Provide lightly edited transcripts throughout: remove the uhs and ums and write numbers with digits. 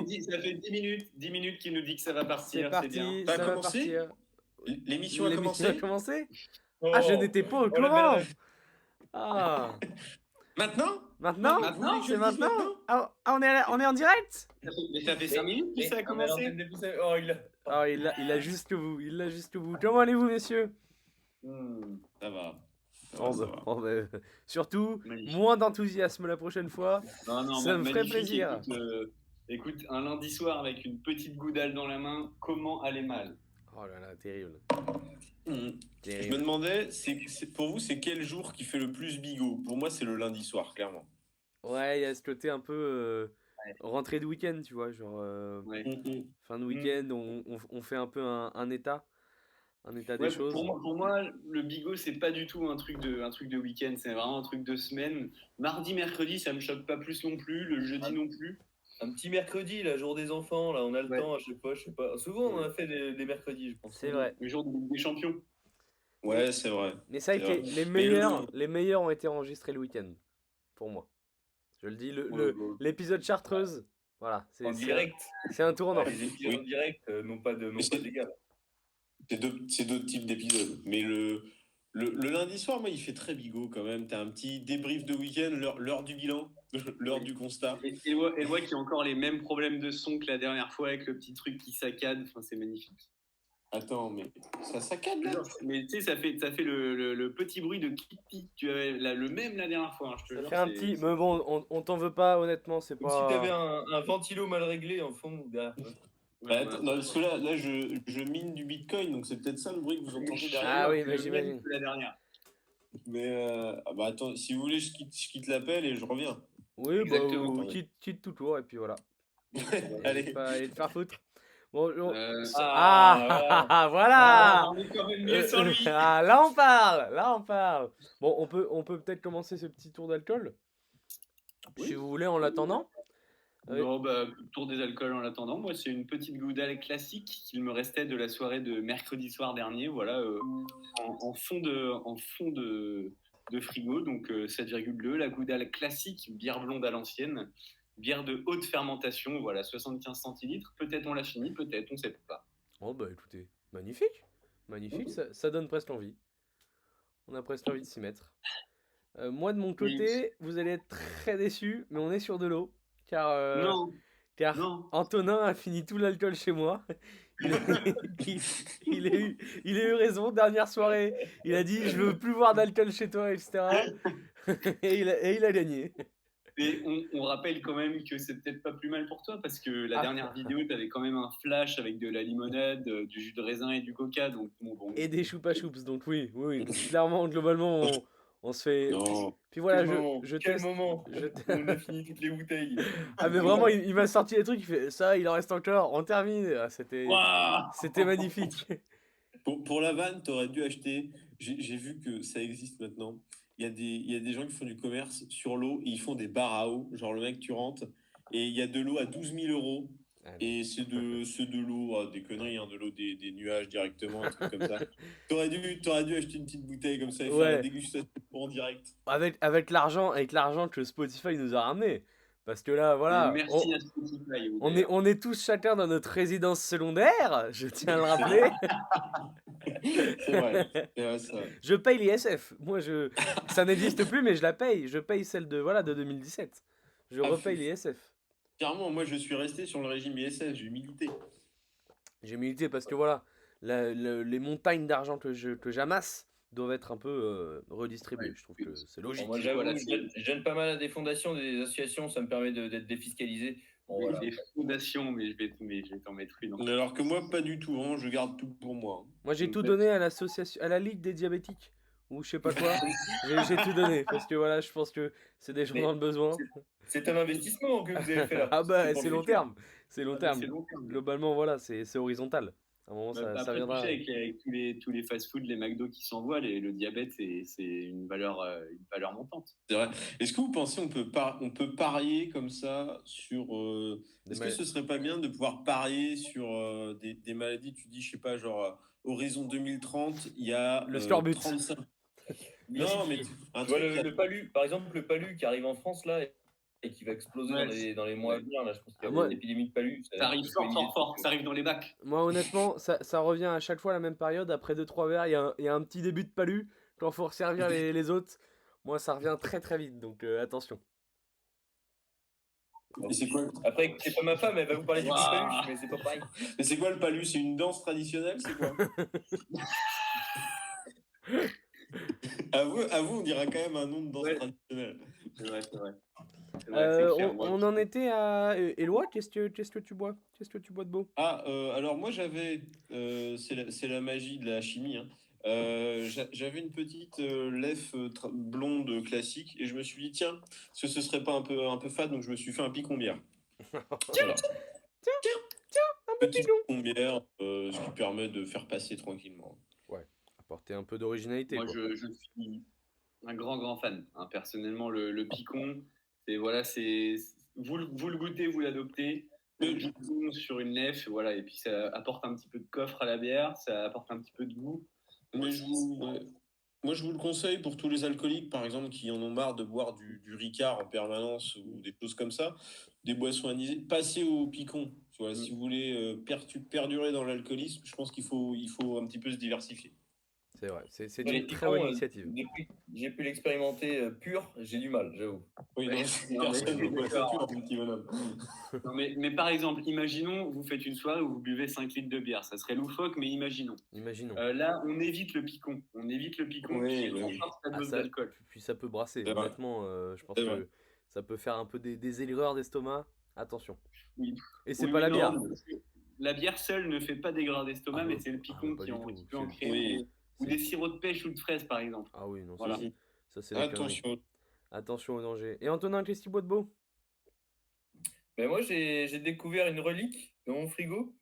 fait 10 minutes qu'il nous dit que ça va C'est partir, c'est bien. parti, Ça a ça va commencé partir. L'émission a L'émission a commencé commencé? Oh, Ah, je n'étais pas au oh, la courant. belle- Maintenant Maintenant? Vous voulez que je C'est le dise maintenant? Ah, on est en direct? Mais ça fait 5 minutes que ça a commencé. Oh, il a... Ah, il l'a jusqu'au bout, il l'a jusqu'au bout. Comment allez-vous, messieurs? Ça va. Surtout, Magnifique. moins d'enthousiasme la prochaine fois. Non, Ça me ferait magnifique. plaisir. Écoute, un lundi soir avec une petite goudale dans la main, comment aller mal? Oh là là, terrible. Je me Terrible. demandais, pour vous, c'est quel jour qui fait le plus bigot? Pour moi, c'est le lundi soir, clairement. Ouais, il y a ce côté un peu rentrée de week-end, tu vois, genre Ouais. fin de week-end, on fait un peu un état des choses. Pour moi, le bigot, c'est pas du tout un truc de week-end, c'est vraiment un truc de semaine. Mardi, mercredi, ça me choque pas plus non plus, le jeudi non plus. Un petit mercredi, la jour des enfants, là, on a le temps, je sais pas. Souvent, on a fait des mercredis, je pense. C'est vrai. Le jour des champions. Ouais, c'est vrai. Mais ça, C'est vrai. les meilleurs ont été enregistrés le week-end, pour moi. Je le dis, l'épisode Chartreuse, voilà, En direct. c'est un tournant. Les épisodes en direct, non pas de dégâts. C'est d'autres types d'épisodes. Mais le lundi soir, moi, il fait très bigot quand même. T'as un petit débrief de week-end, l'heure du bilan, l'heure du constat. Et moi qu'il y a encore les mêmes problèmes de son que la dernière fois avec le petit truc qui saccade, enfin, c'est magnifique. Attends, mais ça saccade là? Mais tu sais, ça fait le petit bruit de Kitty. Tu avais le même la dernière fois, hein, je te Ça jure. fait un petit, mais bon, on t'en veut pas, honnêtement, c'est Comme pas. si t'avais un ventilo mal réglé en fond derrière. Non, parce que là je mine du bitcoin, donc c'est peut-être ça le bruit que vous entendez derrière. Ah oui, mais Le j'imagine. même que la dernière. Mais attends, si vous voulez, je quitte l'appel et je reviens. Oui, Exactement. bah, quitte tout court, et puis voilà. Allez. Allez te faire foutre. Bon, voilà. On est quand même mieux sans lui. Ah, là on parle. Bon, on peut peut-être commencer ce petit tour d'alcool, si vous voulez, en l'attendant. Non, tour des alcools en attendant. Moi, c'est une petite goudale classique qu'il me restait de la soirée de mercredi soir dernier. Voilà, en fond de frigo, donc 7,2. La goudale classique, bière blonde à l'ancienne, bière de haute fermentation. Voilà, 75 centilitres. Peut-être on l'a fini, peut-être, on ne sait pas. Oh bah écoutez, magnifique, ça donne presque envie. On a presque envie de s'y mettre. Moi de mon côté, vous allez être très déçus, mais on est sur de l'eau. Car Non. Antonin a fini tout l'alcool chez moi. Il a eu raison. Dernière soirée, il a dit je veux plus voir d'alcool chez toi, etc. et il a gagné. Et on rappelle quand même que c'est peut-être pas plus mal pour toi parce que la dernière vidéo, tu avais quand même un flash avec de la limonade, du jus de raisin et du coca. Donc, bon. Et des choupa choups. Donc oui. Clairement, globalement, on se fait. Non. Puis voilà, Quel teste. moment on a fini toutes les bouteilles. Ah mais vraiment, il m'a sorti des trucs, il fait ça, il en reste encore, on termine. Ah, c'était magnifique. Pour la vanne, t'aurais dû acheter. J'ai vu que ça existe maintenant. Il y a des gens qui font du commerce sur l'eau et ils font des bars à eau. Genre le mec, tu rentres et il y a de l'eau à 12 000 euros. Et c'est de l'eau, des conneries, hein, de l'eau des nuages directement, un truc comme ça. T'aurais dû acheter une petite bouteille comme ça et faire la dégustation en direct. Avec l'argent que Spotify nous a ramené. Parce que là, voilà, merci à Spotify. On est tous chacun dans notre résidence secondaire, je tiens à le rappeler. C'est vrai, ça. Je paye l'ISF. Moi, ça n'existe plus, mais je la paye. Je paye celle de 2017. Je repaye l'ISF. Clairement, moi, je suis resté sur le régime ISF. J'ai milité. J'ai milité parce que voilà, les montagnes d'argent que j'amasse doivent être un peu redistribuées. Je trouve que c'est logique. Moi, j'avoue, je donne pas mal à des fondations, des associations, ça me permet d'être défiscalisé. Voilà. Des fondations, mais je vais t'en mettre une. Alors que moi, pas du tout. Hein, je garde tout pour moi. Moi, j'ai tout donné à l'association, à la Ligue des diabétiques ou je sais pas quoi. J'ai tout donné parce que voilà, je pense que c'est des gens dans le besoin. C'est un investissement que vous avez fait là. Ah bah, c'est long terme. C'est long terme. Globalement, voilà, c'est horizontal. À un moment, ça viendra. Avec tous les fast-food, les McDo qui s'envoient, le diabète, c'est une valeur montante. C'est vrai. Est-ce que vous pensez on peut parier comme ça sur... Est-ce que ce serait pas bien de pouvoir parier sur des maladies? Tu dis, je sais pas, genre, horizon 2030, il y a... Le scorbut. 35... Non, mais un tu vois, le palu, par exemple, le palu qui arrive en France, là, et qui va exploser Ouais, dans les mois à venir. Là, je pense qu'il y a moi, une épidémie de palud. ça arrive fort, fort, fort. Ça arrive dans les bacs. moi, honnêtement, ça revient à chaque fois à la même période. Après 2-3 verres, il y a un petit début de palu. Quand faut resservir les autres, moi, ça revient très très vite. Donc attention. Et c'est quoi, Après, c'est pas ma femme, elle va vous parler du Waouh. paluche, mais c'est pas pareil. mais c'est quoi le palu? C'est une danse traditionnelle? C'est quoi? À vous, on dira quand même un nom de danse Ouais. traditionnelle. C'est vrai, c'est vrai. C'est vrai, c'est clair. Moi, On en était à Éloi. Qu'est-ce que tu bois? Qu'est-ce que tu bois de beau? Alors moi j'avais, c'est la magie de la chimie, hein. J'avais une petite lef blonde classique et je me suis dit tiens, est-ce que ce serait pas un peu fade, donc je me suis fait un picon bière. Voilà. Un Petit picon. picon bière, ce qui permet de faire passer tranquillement. Ouais, apporter un peu d'originalité. moi Quoi. je suis un grand fan, hein. Personnellement, le picon, c'est voilà, vous le goûtez, vous l'adoptez. Le picon sur une nef, voilà, et puis ça apporte un petit peu de coffre à la bière, ça apporte un petit peu de goût. Mais moi, je vous le conseille pour tous les alcooliques, par exemple, qui en ont marre de boire du Ricard en permanence ou des choses comme ça, des boissons anisées. Passez au picon. Tu vois, si vous voulez perdurer dans l'alcoolisme, je pense il faut un petit peu se diversifier. C'est vrai, c'est Les une très bonne picons, initiative. depuis que j'ai pu l'expérimenter pur, j'ai du mal, j'avoue. Oui, non, Ouais, non, mais personne je ne suis boit ça d'accord. tout, mon petit bonhomme. Non, mais par exemple, imaginons, vous faites une soirée où vous buvez 5 litres de bière. Ça serait loufoque, mais imaginons. Imaginons. Là, on évite le picon. On évite le picon, Oui, puis on oui. force la Ah, dose ça, d'alcool. puis ça peut brasser. C'est vrai. Honnêtement, je pense C'est vrai. que ça peut faire un peu des aigreurs d'estomac. Attention. Oui. Et c'est Oui, pas la non, bière. la bière seule ne fait pas d'aigreur d'estomac, Ah, mais c'est le ah, picon pas qui, du tout. qui peut en créer. Oui. Ou des sirops de pêche ou de fraise, par exemple. Ah oui, non, Voilà. ça c'est des conneries. Attention. Attention au danger. Et Antonin, qu'est-ce qu'il boit de beau? Mais moi, j'ai découvert une relique dans mon frigo.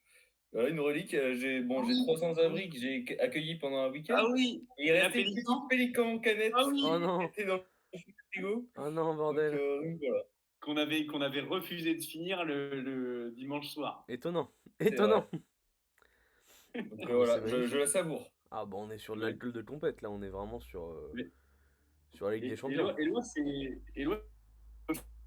Voilà, une relique, j'ai 300 abris que j'ai accueillis pendant un week-end. Ah oui, Et il la restait une petite pélican. pélican en canette Ah oui. Oh non, qui était dans le frigo. oh non, Donc, bordel. voilà. Qu'on avait refusé de finir le dimanche soir. Étonnant. C'est Étonnant. Donc Ah, voilà, c'est je magnifique. la savoure. Ah bon, on est sur de Ouais. l'alcool de compète là, on est vraiment Mais- sur la Ligue des Champions. Eloi,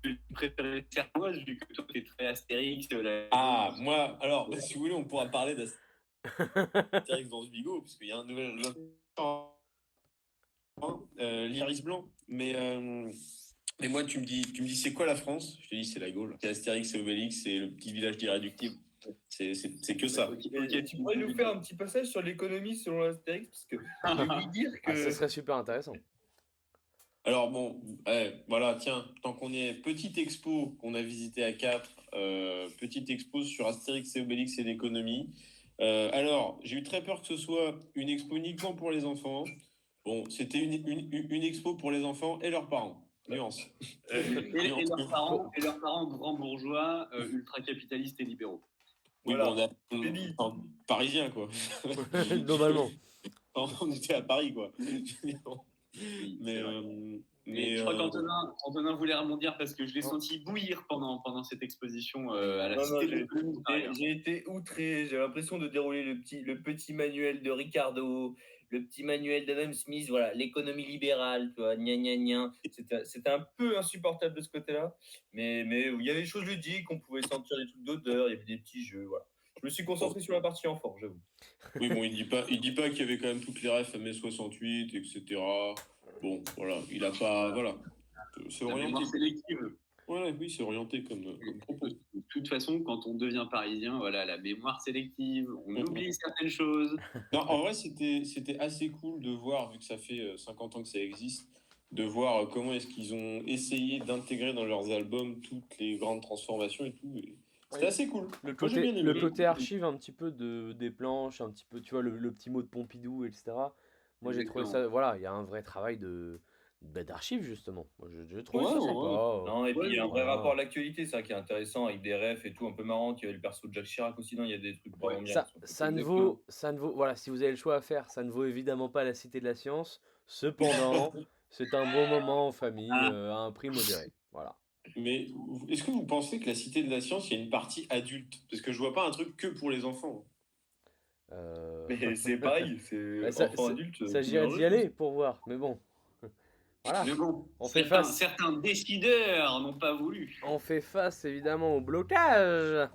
tu préfères les cernoises vu que toi, t'es très Astérix. Ah, moi, alors, si vous voulez, on pourra parler d'Astérix dans ce bigot, parce qu'il y a un nouvel l'iris blanc. Mais moi, tu me dis, c'est quoi la France? Je te dis, c'est la Gaule. C'est Astérix, c'est Obélix, c'est le petit village d'Irréductible. C'est que ça. Et tu pourrais nous faire un petit passage sur l'économie selon l'Astérix, parce que j'ai oublié de dire que. Ah, ça serait super intéressant. Alors bon, voilà, tiens, tant qu'on y est, petite expo qu'on a visité à 4, petite expo sur Astérix et Obélix et l'économie. Alors, j'ai eu très peur que ce soit une expo uniquement pour les enfants. Bon, c'était une expo pour les enfants et leurs parents. Nuance. Et leurs parents grands bourgeois, ultra-capitalistes et libéraux. Oui, Voilà. bon, enfin, parisien, quoi. Globalement. On était à Paris, quoi. Oui, Mais, c'est vrai. mais je crois qu'Antonin voulait rebondir parce que je l'ai senti bouillir pendant cette exposition à la Non, Cité non, de l'économie. j'ai été outré. J'ai l'impression de dérouler le petit manuel de Ricardo, le petit manuel d'Adam Smith. Voilà, l'économie libérale, tu vois, gna gna gna. C'était un peu insupportable de ce côté-là. Mais il y avait des choses ludiques, on pouvait sentir des trucs d'odeur, il y avait des petits jeux. Voilà. Je me suis concentré sur la partie enfant, j'avoue. oui, bon, il dit pas qu'il y avait quand même toutes les refs à mai 68, etc. Bon, voilà, il a pas, voilà, c'est La orienté. mémoire sélective. Ouais, oui, c'est orienté comme propos. De toute façon, quand on devient parisien, voilà, la mémoire sélective, on oublie certaines choses. Non, en vrai, c'était assez cool de voir, vu que ça fait 50 ans que ça existe, de voir comment est-ce qu'ils ont essayé d'intégrer dans leurs albums toutes les grandes transformations et tout. Et c'était Ouais. assez cool. Le Moi, j'ai bien aimé. côté archive un petit peu des planches, un petit peu, tu vois, le petit mot de Pompidou, etc. Moi j'ai trouvé ça, voilà, il y a un vrai travail d'archives justement. Moi j'ai trouvé ça Ouais, sympa. Non, et puis il y a un vrai voilà. rapport à l'actualité, c'est ça qui est intéressant, avec des refs et tout, un peu marrant. Il y avait le perso de Jacques Chirac aussi, non, il y a des trucs vraiment bien. Ça ne vaut, voilà, si vous avez le choix à faire, ça ne vaut évidemment pas la Cité de la Science. Cependant, c'est un bon moment en famille à un prix modéré. Voilà. Mais est-ce que vous pensez que la Cité de la Science, il y a une partie adulte? Parce que je vois pas un truc que pour les enfants. Mais c'est pareil, c'est Bah, enfant adulte. ça j'irais d'y aller pour voir, mais bon. Voilà. Mais bon, On fait certains décideurs n'ont pas voulu. On fait face évidemment au blocage.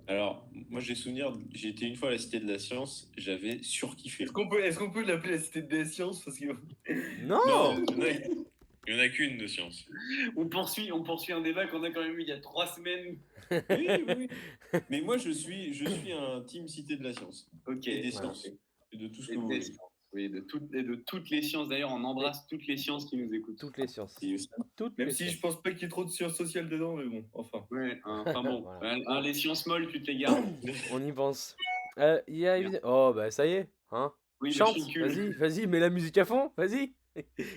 Alors, moi, j'ai souvenir, j'ai été une fois à la Cité de la Science, j'avais surkiffé. Est-ce qu'on peut l'appeler la cité des sciences parce que... Non, Non, il y en a qu'une de science. On poursuit un débat qu'on a quand même eu il y a 3 semaines. Oui. Mais moi, je suis un team Cité de la Science. Ok. Et des Voilà. sciences. Et de tout ce que Et vous des voulez. sciences. Oui, de toutes les sciences. D'ailleurs, on embrasse toutes les sciences qui nous écoutent. toutes les sciences. Et aussi- Toutes Même les si sciences. je pense pas qu'il y ait trop de sciences sociales dedans, mais bon, enfin. Ouais, enfin bon. Voilà. Les sciences molles, tu te les gardes. On y pense. Il y a Oh bah ça y est, hein. Oui, le Chante, chicule. vas-y, mets la musique à fond, vas-y.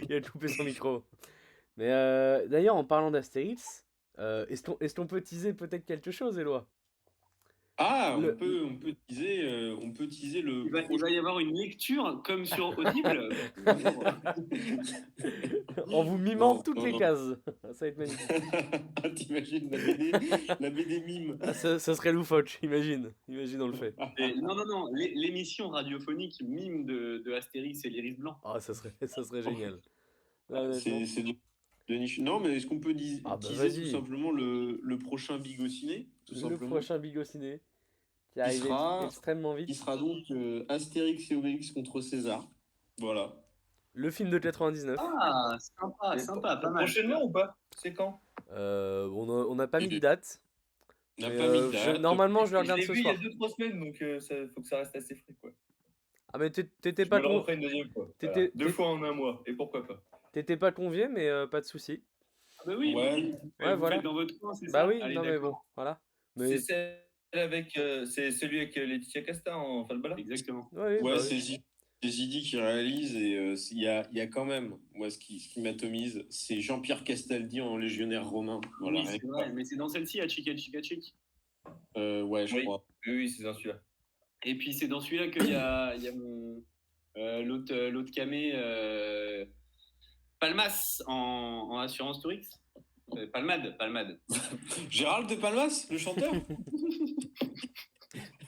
Il a coupé son micro. Mais d'ailleurs, en parlant d'Astérix, est-ce qu'on peut teaser peut-être quelque chose, Éloi? Ah, Le- on peut teaser le. Il va y avoir une lecture comme sur Audible. En vous mimant Non, toutes non, les non. cases. Ça va être magnifique. T'imagines la BD mime. Ah, ça serait loufoque, imagine on le fait. Non, l'émission radiophonique mime de Astérix et l'Iris Blanc. Ah, ça serait génial. Là, honnêtement. C'est de niche. Non, mais est-ce qu'on peut Ah bah, teaser tout vas-y. simplement le prochain Bigot Ciné, tout Le simplement. prochain Bigot Ciné qui arrive extrêmement Qui vite. sera donc Astérix et Obélix contre César. Voilà. Le film de 99. Ah, sympa, pas mal. Prochainement ou pas? C'est quand? On n'a pas mis de date. On n'a Mais, pas mis de date. normalement, je le Je regarde l'ai ce vu il y soir. a 2-3 semaines, donc faut que ça reste assez frais, quoi. Ah, mais t'étais Je pas me le con... referai une deuxième fois. T'étais- Voilà. 2 fois en un mois, et pourquoi pas? T'étais pas convié, mais pas de souci. Bah oui, Ouais. oui. Ouais, Vous voilà. faites dans votre coin, c'est Bah ça? oui, Allez, non mais d'accord. bon, voilà. C'est Mais celle avec, c'est celui avec Laetitia Casta en Falbala. Exactement. ouais, Ouais, bah c'est oui. Zidi qui réalise et il y a quand même, moi, ce qui m'atomise, c'est Jean-Pierre Castaldi en légionnaire romain. Voilà, Oui, c'est vrai, mais c'est dans celle-ci, à Chica Chica Chic. ouais, je Oui. crois. Oui, c'est dans celui-là. Et puis c'est dans celui-là qu'il y a mon l'autre camé Palmas en assurance Tourix. Palmade. Gérald de Palmas, le chanteur.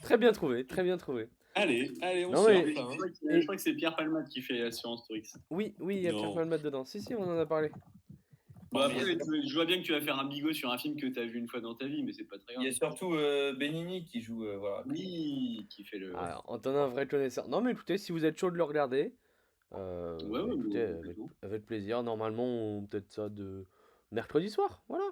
Très bien trouvé, très bien trouvé. Allez, on Non, se mais- lance, hein. Je crois que c'est Pierre Palmade qui fait assurance Tourix. Oui, il y a Non. Pierre Palmade dedans. Si, on en a parlé. Bon, après, je vois bien que tu vas faire un bigot sur un film que tu as vu une fois dans ta vie, mais c'est pas très Il y grave. a surtout Benigni qui joue, voilà. Oui, qui fait le. Ah, Antonin, un vrai connaisseur. Non, mais écoutez, si vous êtes chaud de le regarder, Ouais, écoutez, ouais. avec plaisir. Normalement, on peut-être ça de mercredi soir, voilà.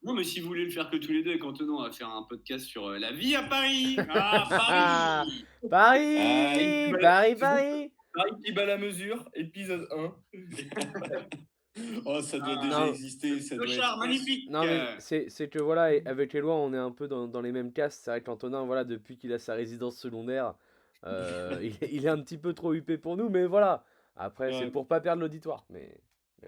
Non, mais si vous voulez le faire que tous les deux avec Antonin, on va faire un podcast sur la vie à Paris. Ah, Paris. Paris. Paris qui bat la mesure, épisode 1. Oh, ça doit Ah, déjà non. exister. Ça Le doit char être... magnifique. Non, mais c'est que voilà, avec Éloi, on est un peu dans les mêmes castes. C'est vrai qu'Antonin, voilà, depuis qu'il a sa résidence secondaire, il est un petit peu trop huppé pour nous, mais voilà. Après, c'est Ouais. pour pas perdre l'auditoire. Mais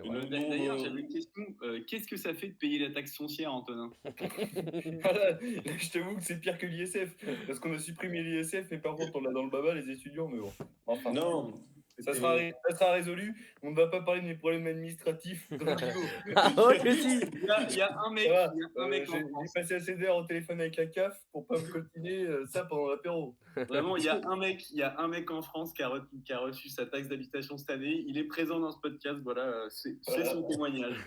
voilà. D'ailleurs, j'avais une question. Qu'est-ce que ça fait de payer la taxe foncière, Antonin? Voilà, je t'avoue que c'est pire que l'ISF, parce qu'on a supprimé l'ISF, mais par contre on l'a dans le baba les étudiants, mais bon. Enfin, Non. ça sera résolu. On ne va pas parler de mes problèmes administratifs dans le bigot. Ah, oh, que si. Il y a un mec, Voilà, il y a un mec en j'ai France. passé assez d'heures au téléphone avec la CAF pour pas me coltiner ça pendant l'apéro. Vraiment, il y a un mec en France qui a reçu sa taxe d'habitation cette année. Il est présent dans ce podcast. Voilà, c'est son témoignage.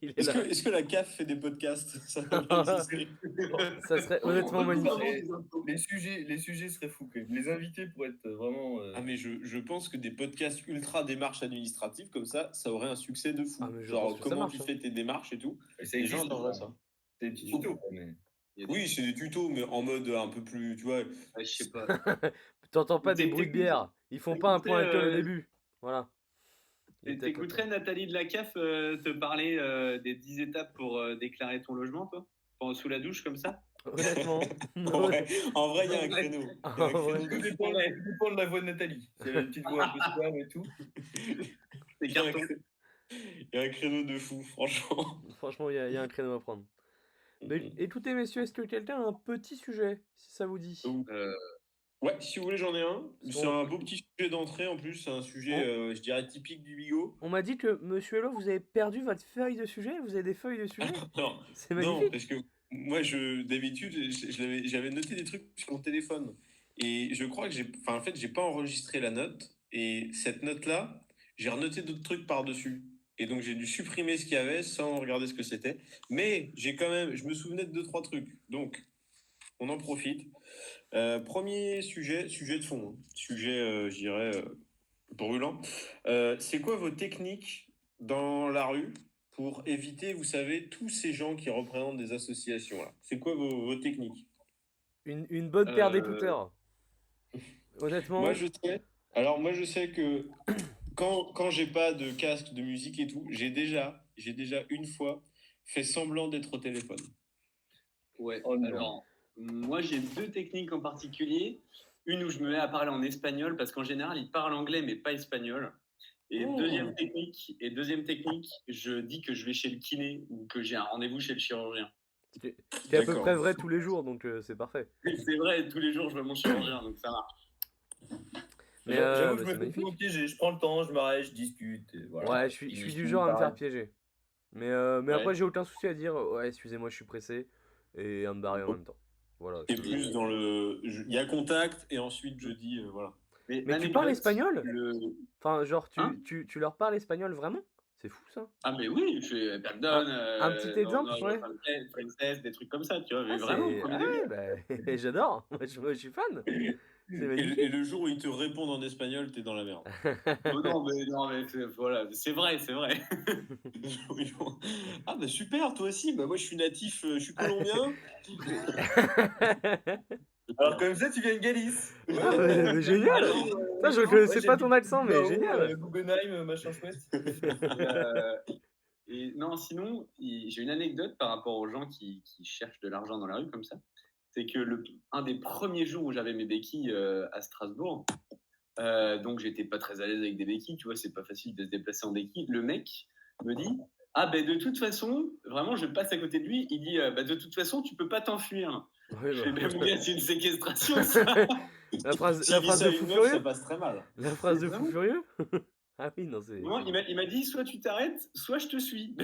Il est là. Est-ce que la CAF fait des podcasts? Ça Ça serait honnêtement magnifique. Les sujets seraient fous. Quand même. Les invités pourraient être vraiment. Ah, mais je pense que des podcasts ultra démarches administratives comme ça aurait un succès de fou. Ah, mais je Genre, pense que ça comment marche, tu hein. fais tes démarches et tout. Ça Les gens existe, adoreraient ça. C'est des petits tutos. Mais... Oui, c'est des tutos, mais en mode un peu plus, tu vois. Je sais pas. T'entends pas des bruits de bière. Ils font pas un point à au début. Voilà. T'écouterais Nathalie de la CAF te parler des 10 étapes pour déclarer ton logement, toi? Sous la douche, comme ça? Honnêtement. En vrai, il y a un créneau. Ah, Il y a un créneau. ouais. Tout dépend de la voix de Nathalie. C'est une petite voix un peu suave et tout. Des cartons. Il y a un créneau de fou, franchement. Franchement, il y a un créneau à prendre. Mais, écoutez, messieurs, est-ce que quelqu'un a un petit sujet, si ça vous dit? Ouais, si vous voulez, j'en ai un. C'est un beau petit sujet d'entrée en plus. C'est un sujet, je dirais, typique du bigot. On m'a dit que, monsieur Hello, vous avez perdu votre feuille de sujet? Vous avez des feuilles de sujet? Non, C'est non, magnifique. parce que moi, d'habitude, j'avais noté des trucs sur mon téléphone. Et je crois que j'ai pas enregistré la note. Et cette note-là, j'ai renoté d'autres trucs par-dessus. Et donc, j'ai dû supprimer ce qu'il y avait sans regarder ce que c'était. Mais je me souvenais de 2-3 trucs. Donc, on en profite. Premier sujet de fond, hein. Sujet, je dirais, brûlant. C'est quoi vos techniques dans la rue pour éviter, vous savez, tous ces gens qui représentent des associations là? C'est quoi vos techniques? Une bonne paire Euh, d'écouteurs. Honnêtement, Moi, je sais que quand j'ai pas de casque de musique et tout, j'ai déjà une fois fait semblant d'être au téléphone. Ouais, Oh non. alors, moi j'ai deux techniques en particulier. Une où je me mets à parler en espagnol, parce qu'en général, ils parlent anglais, mais pas espagnol. Et Oh. deuxième technique, je dis que je vais chez le kiné ou que j'ai un rendez-vous chez le chirurgien. c'est à peu D'accord. près vrai tous les jours, donc c'est parfait. Et c'est vrai, tous les jours, je vois mon chirurgien, donc ça marche. Mais J'avoue que bah, je c'est me fais magnifique. tout piéger. Je prends le temps, je m'arrête, je discute. Et voilà. Ouais, je suis Il du finit genre à me par- faire piéger. Mais après, j'ai aucun souci à dire, ouais, excusez-moi, je suis pressé, et à me barrer en même temps. Voilà. Et plus dans il y a contact et ensuite je dis voilà. Mais tu anecdote, parles espagnol? le- Enfin, genre, Hein tu leur parles espagnol vraiment? C'est fou ça. Ah, mais oui, je fais perdon, Un petit exemple, ouais. princesse, des trucs comme ça, tu vois, mais Ah, vraiment, c'est... premier Ah degré. ouais, bah, j'adore. Moi, je suis fan. C'est Et magnifique. le jour où ils te répondent en espagnol, t'es dans la merde. Oh non, mais voilà, c'est vrai, c'est vrai. Ah bah super, toi aussi. Bah moi je suis natif, je suis colombien. Alors, comme ça, tu viens de Galice. Ah, mais génial. Alors, Ça, je connaissais pas ton accent, mais génial. Guggenheim, machin chouette. et non, sinon, j'ai une anecdote par rapport aux gens qui cherchent de l'argent dans la rue comme ça. C'est que un des premiers jours où j'avais mes béquilles à Strasbourg, donc j'étais pas très à l'aise avec des béquilles, tu vois, c'est pas facile de se déplacer en béquille. Le mec me dit, ah ben de toute façon, vraiment, je passe à côté de lui, il dit, bah, de toute façon, tu peux pas t'enfuir. Oui, Je fais, bah. mais mon gars, c'est une séquestration, ça. La phrase S'il dit ça de à fou une meuf, furieux. ça passe très mal. La phrase de Vraiment fou furieux. Ah oui, non, c'est... Non, il m'a dit, soit tu t'arrêtes, soit je te suis.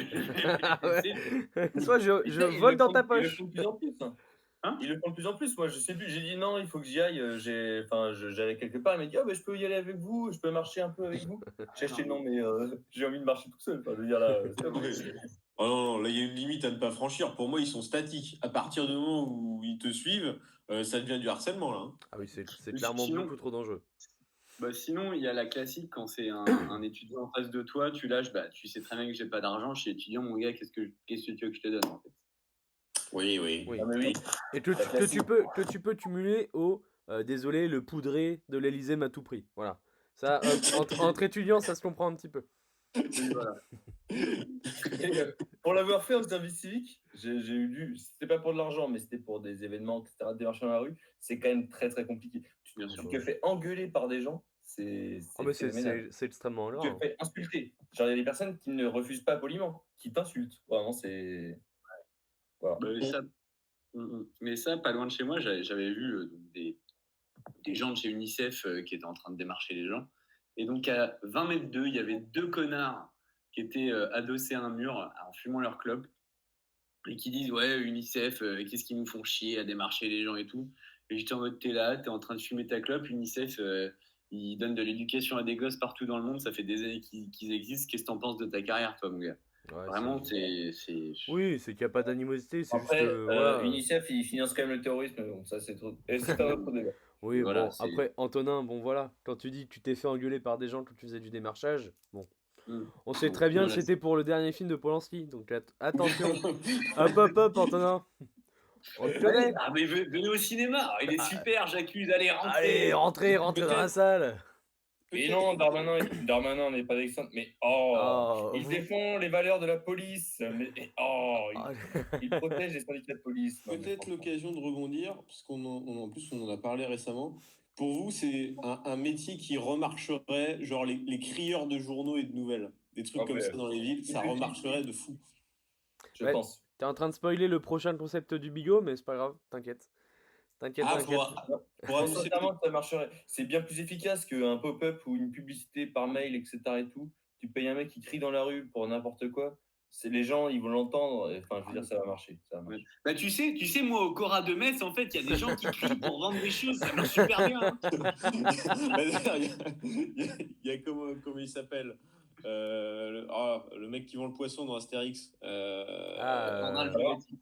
Ah ouais. Soit je Putain, ils vole le dans font- ta Ils le poche. font de plus en plus. Hein Ils le font de plus en plus. Moi, je sais plus. J'ai dit non, il faut que j'y aille. J'allais quelque part. Il m'a dit, ah, ben, je peux y aller avec vous. Je peux marcher un peu avec vous. J'ai acheté non, mais j'ai envie de marcher tout seul. Enfin, je veux dire, là, c'est pas possible. Oh non, là il y a une limite à ne pas franchir. Pour moi, ils sont statiques. À partir du moment où ils te suivent, ça devient du harcèlement là. Hein. Ah oui, c'est clairement Sinon- beaucoup trop dangereux. Bah, sinon, il y a la classique, quand c'est un étudiant en face de toi, tu lâches, bah, tu sais très bien que j'ai pas d'argent, je suis étudiant, mon gars, qu'est-ce que tu veux que je te donne en fait? Oui, oui. Oui. Ah, mais oui. Et que tu peux cumuler au désolé, le poudré de l'Elysée m'a tout pris. Voilà. Ça, entre étudiants, ça se comprend un petit peu. Oui, voilà. Pour l'avoir fait en service civique, j'ai eu c'était pas pour de l'argent, mais c'était pour des événements, etc., des marches dans la rue. C'est quand même très très compliqué. Bien Tu sûr. te fais engueuler par des gens, c'est Ah, mais phénoménal. c'est extrêmement Tu grave. te fais insulter. Genre, il y a des personnes qui ne refusent pas poliment, qui t'insultent. Vraiment, c'est. Voilà. Mais ça, pas loin de chez moi, j'avais vu des gens de chez UNICEF qui étaient en train de démarcher les gens. Et donc, à 20 mètres d'eux, il y avait deux connards qui étaient adossés à un mur en fumant leur clope et qui disent, ouais, UNICEF, qu'est-ce qu'ils nous font chier à démarcher les gens et tout. Et j'étais en mode, t'es là, t'es en train de fumer ta clope, UNICEF, ils donnent de l'éducation à des gosses partout dans le monde, ça fait des années qu'ils existent. Qu'est-ce que t'en penses de ta carrière, toi, mon gars? Ouais, Vraiment, c'est... c'est... Oui, c'est qu'il n'y a pas d'animosité, c'est Après, juste... voilà. UNICEF, ils financent quand même le terrorisme, mais bon, ça c'est trop. Et c'est un autre débat. Oui, Voilà, bon, c'est- après, Antonin, bon voilà, quand tu dis que tu t'es fait engueuler par des gens quand tu faisais du démarchage, bon, Mm. on sait très bien Voilà, que c'était pour le dernier film de Polanski, donc attention, hop, Antonin, on te connaît. Ah, mais venez au cinéma, il est super, j'accuse, allez, Allez, rentrez. rentrez dans la salle. Et non, Darmanin n'est pas d'exemple, mais il vous- défend les valeurs de la police, mais Ah, il protège les syndicats de police. Non, mais Peut-être franchement. l'occasion de rebondir, puisqu'on en plus on en a parlé récemment. Pour vous, c'est un métier qui remarcherait, genre les crieurs de journaux et de nouvelles, des trucs Ah, comme mais- ça dans les villes, ça remarcherait de fou. Je Ouais. pense. T'es en train de spoiler le prochain concept du bigot, mais c'est pas grave, t'inquiète. T'inquiète. Pour annoncer- Sincèrement, ça marcherait. C'est bien plus efficace qu'un pop-up ou une publicité par mail, etc. et tout. Tu payes un mec qui crie dans la rue pour n'importe quoi. C'est les gens, ils vont l'entendre. Enfin, je veux dire, ça va marcher. Ça va marcher. Bah, tu sais, moi, au Cora de Metz, en fait, il y a des gens qui crient pour vendre des choses, ça marche super bien. Hein. Bah, d'ailleurs, il y a comment il s'appelle Le mec qui vend le poisson dans Astérix. Ordre Ah, alphabétique.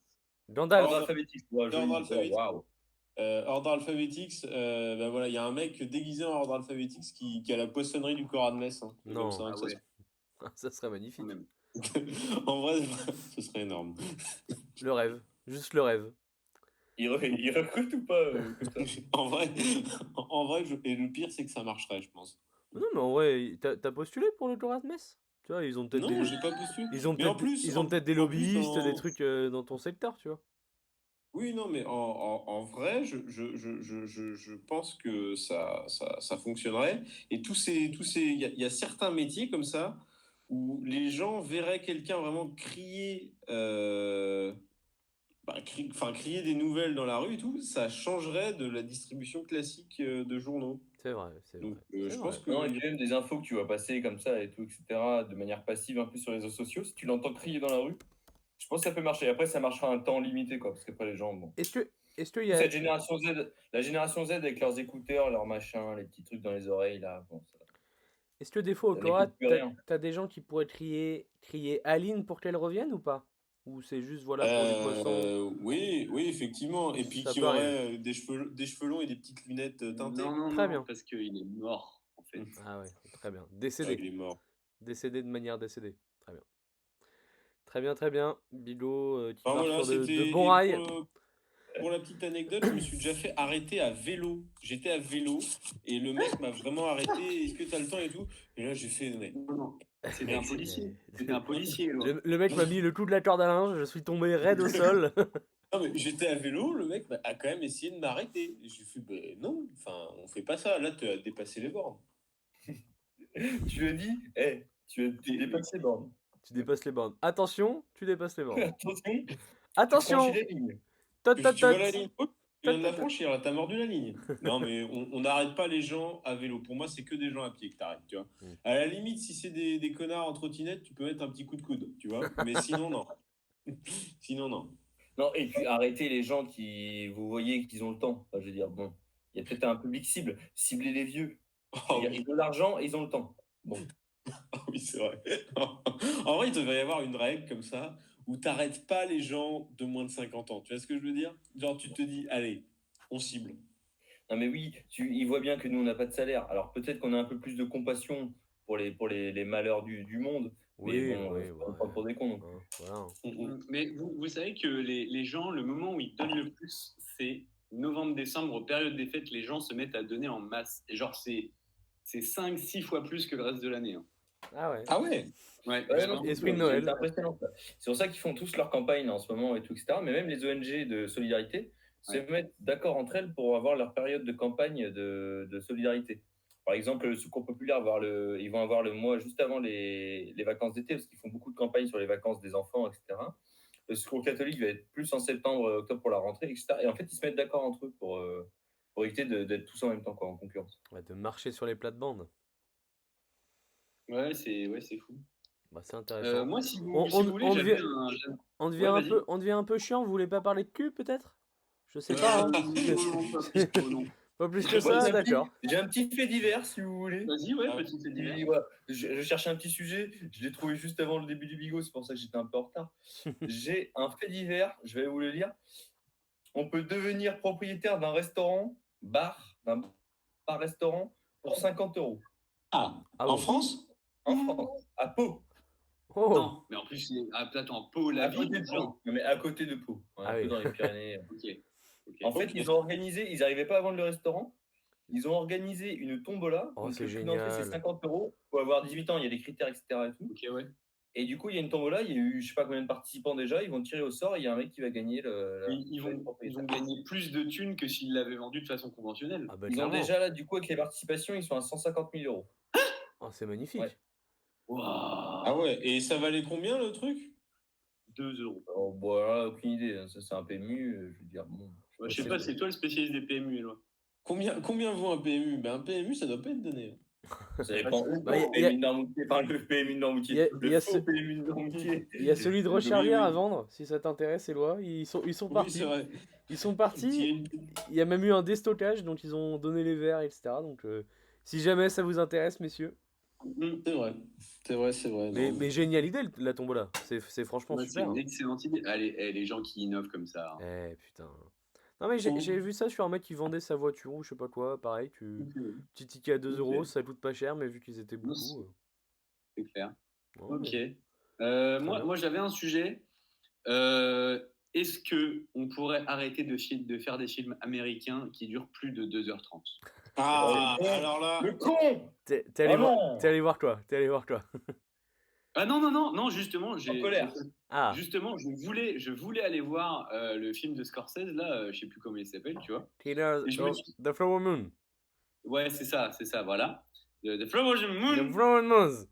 Gandalf. Ordre alphabétique. Ouais, joli. Ordre Oh, alphabétique. waouh. Ordre Alphabetix, ben voilà, il y a un mec déguisé en Ordre Alphabetix qui a la poissonnerie du Coran de Metz. Hein. C'est Non. comme ça, Ah que ça ouais, Ça serait quand magnifique. même. En vrai, ce serait énorme. Le rêve. Juste le rêve. Il recrute ou pas comme ça En vrai, et le pire, c'est que ça marcherait, je pense. Non, mais en vrai, t'as postulé pour le Torah de Metz? Tu vois, ils ont peut-être Non, j'ai pas postulé. ils ont Mais en peut-être plus, ils ont peut-être des en plus, lobbyistes, des trucs dans ton secteur, tu vois. Oui, non, mais en vrai, je pense que ça fonctionnerait. Et il y a certains métiers comme ça où les gens verraient quelqu'un vraiment crier, crier des nouvelles dans la rue et tout, ça changerait de la distribution classique de journaux. C'est vrai, c'est Donc, vrai. je C'est pense vrai. que Non, et puis même des infos que tu vas passer comme ça et tout, etc., de manière passive un peu sur les réseaux sociaux, si tu l'entends crier dans la rue, je pense que ça peut marcher. Après, ça marchera un temps limité, quoi, parce qu'après, les gens, bon. Est-ce qu'il y a Cette génération Z, la génération Z avec leurs écouteurs, leurs machins, les petits trucs dans les oreilles, là, bon, ça, est-ce que des fois au ça Torah, n'écoute plus rien. t'as des gens qui pourraient crier Aline pour qu'elle revienne ou pas? Ou c'est juste voilà pour les poissons? oui, effectivement. Et puis Ça qui peut arriver. aurait des cheveux longs et des petites lunettes teintées. Non, Très non, bien. parce qu'il est mort, en fait. Ah ouais, très bien. Ah, Décédé. il est mort. Décédé de manière décédée. Très bien. Très bien, très bien. Bigot qui Enfin, part voilà, sur de c'était. bons Et rails. pour la petite anecdote, je me suis déjà fait arrêter à vélo. J'étais à vélo et le mec m'a vraiment arrêté. Est-ce que tu as le temps et tout? Et là, j'ai fait. Mais... Non, non. C'était un policier. C'était un policier, Le mec m'a mis le coup de la corde à linge, je suis tombé raide au sol. Non, mais j'étais à vélo, le mec a quand même essayé de m'arrêter. Et j'ai fait, ben non, enfin, on fait pas ça. Là, tu as dépassé les bornes. Tu lui as dit, tu as dépassé les bornes. Tu dépasses les bornes. Attention, tu dépasses les bornes. Attention, tu Attention. franchis les lignes. Tot, tot, Tu vois tot. la ligne haute, tu viens de la franchir, là, t'as mordu la ligne. Non, mais on n'arrête pas les gens à vélo. Pour moi, c'est que des gens à pied que t'arrêtes, tu vois. Mm. À la limite, si c'est des connards en trottinette, tu peux mettre un petit coup de coude, tu vois. Mais sinon, non. Sinon, non. Non, et puis arrêtez les gens qui, vous voyez qu'ils ont le temps. Enfin, je veux dire, bon, il y a peut-être un public cible. Ciblez les vieux. Oh, C'est-à-dire, ils ont l'argent et ils ont le temps. Bon. oui, c'est vrai. En vrai, il devrait y avoir une règle comme ça où t'arrêtes pas les gens de moins de 50 ans. Tu vois ce que je veux dire? Genre, tu te dis, allez, on cible. Non, mais oui, ils voient bien que nous, on n'a pas de salaire. Alors peut-être qu'on a un peu plus de compassion pour les malheurs du monde. Mais Oui, bon, oui, faut pas nous ouais. prendre pour des cons. Donc. Voilà. Mais vous savez que les gens, le moment où ils donnent le plus, c'est novembre-décembre, période des fêtes, les gens se mettent à donner en masse. Et genre, c'est 5-6 fois plus que le reste de l'année. Hein. Ah ouais. Ah ouais? Ouais, Ouais, non, Esprit de c'est Noël. impressionnant. Ça. C'est pour ça qu'ils font tous leur campagne là, en ce moment et tout, etc. Mais même les ONG de solidarité se mettent d'accord entre elles pour avoir leur période de campagne de solidarité. Par exemple, le Secours populaire ils vont avoir le mois juste avant les vacances d'été parce qu'ils font beaucoup de campagnes sur les vacances des enfants, etc. Le Secours catholique va être plus en septembre, octobre pour la rentrée, etc. Et en fait, ils se mettent d'accord entre eux pour éviter d'être tous en même temps, quoi, en concurrence. Ouais, de marcher sur les plates-bandes. Ouais, c'est fou. Bah, c'est intéressant. Moi, si vous, On- si on- vous voulez, on j'avais devient- un. On devient, Ouais, on devient un peu chiant, vous voulez pas parler de cul peut-être? Je sais pas. Hein. Non. Pas plus que Ouais, ça, j'ai un d'accord. J'ai un petit fait divers, si vous voulez. Vas-y, ouais, Ah. petit fait divers. Et voilà, je cherchais un petit sujet, je l'ai trouvé juste avant le début du bigot, c'est pour ça que j'étais un peu en retard. J'ai un fait divers, je vais vous le lire. On peut devenir propriétaire d'un d'un bar-restaurant pour 50 €. Ah, Ah en bon. France? En France, à Pau. Oh. Non, mais en plus, attends, Pau, la À côté ville, de genre. Pau. Non, mais à côté de Pau. Ouais, Ah un peu oui. dans les Pyrénées. Ok. En fait, Ok. ils ont organisé, ils n'arrivaient pas à vendre le restaurant. Ils ont organisé une tombola. Oh, Donc, c'est le prix d'entrée, c'est génial. 50 €. Il faut avoir 18 ans, il y a des critères, etc. Et tout. Ok, ouais. Et du coup, il y a une tombola, il y a eu je sais pas combien de participants déjà, ils vont tirer au sort et il y a un mec qui va gagner Ils vont gagner plus de thunes que s'ils l'avaient vendu de façon conventionnelle. Ah bah Ils ont clairement. déjà là, du coup, avec les participations, ils sont à 150 000 €. Oh, c'est magnifique. Ouais. Waouh. Ah ouais, et ça valait combien le truc? 2 euros. Oh, bon, là, aucune idée, hein. Ça c'est un PMU, je veux dire, bon. Ouais, je sais pas, c'est toi le spécialiste des PMU, Eloi. Combien vaut un PMU? Ben, un PMU, ça doit pas être donné. Ça dépend où. Bah, Le y a- PMU de Noirmoutier, enfin, le PMU de Noirmoutier. y a Le ce- faux PMU de Noirmoutier. Il y a celui de Oui, Recharrière oui. à vendre, si ça t'intéresse, Éloi. Ils sont Oui, partis. c'est vrai. Ils sont partis. Il y a même eu un déstockage, donc ils ont donné les verres, etc. Donc, si jamais ça vous intéresse, messieurs. C'est vrai. C'est vrai. Mais, non. mais géniale idée, la tombola. C'est franchement Ouais, c'est super. une excellente idée. Allez, les gens qui innovent comme ça. Putain. Non, mais j'ai vu ça sur un mec qui vendait sa voiture ou je sais pas quoi. Pareil, Ok, petit ticket à 2 euros, ok. ça coûte pas cher, mais vu qu'ils étaient Non, beaucoup. c'est clair. Ouais, Ok. bien. Moi, j'avais un sujet. Euh, Est-ce que on pourrait arrêter de faire des films américains qui durent plus de 2h30? Ah, Oh, alors là, Le con. T'es Oh allé voir, non. t'es allé voir quoi? T'es allé voir quoi? Ah non, non, non, non, justement, En colère. Ah, justement, je voulais aller voir le film de Scorsese, là, je sais plus comment il s'appelle, tu vois. Tina, Et je me suis... The Flower Moon. Ouais, c'est ça, voilà. The Flower The Moon. Flower Moon.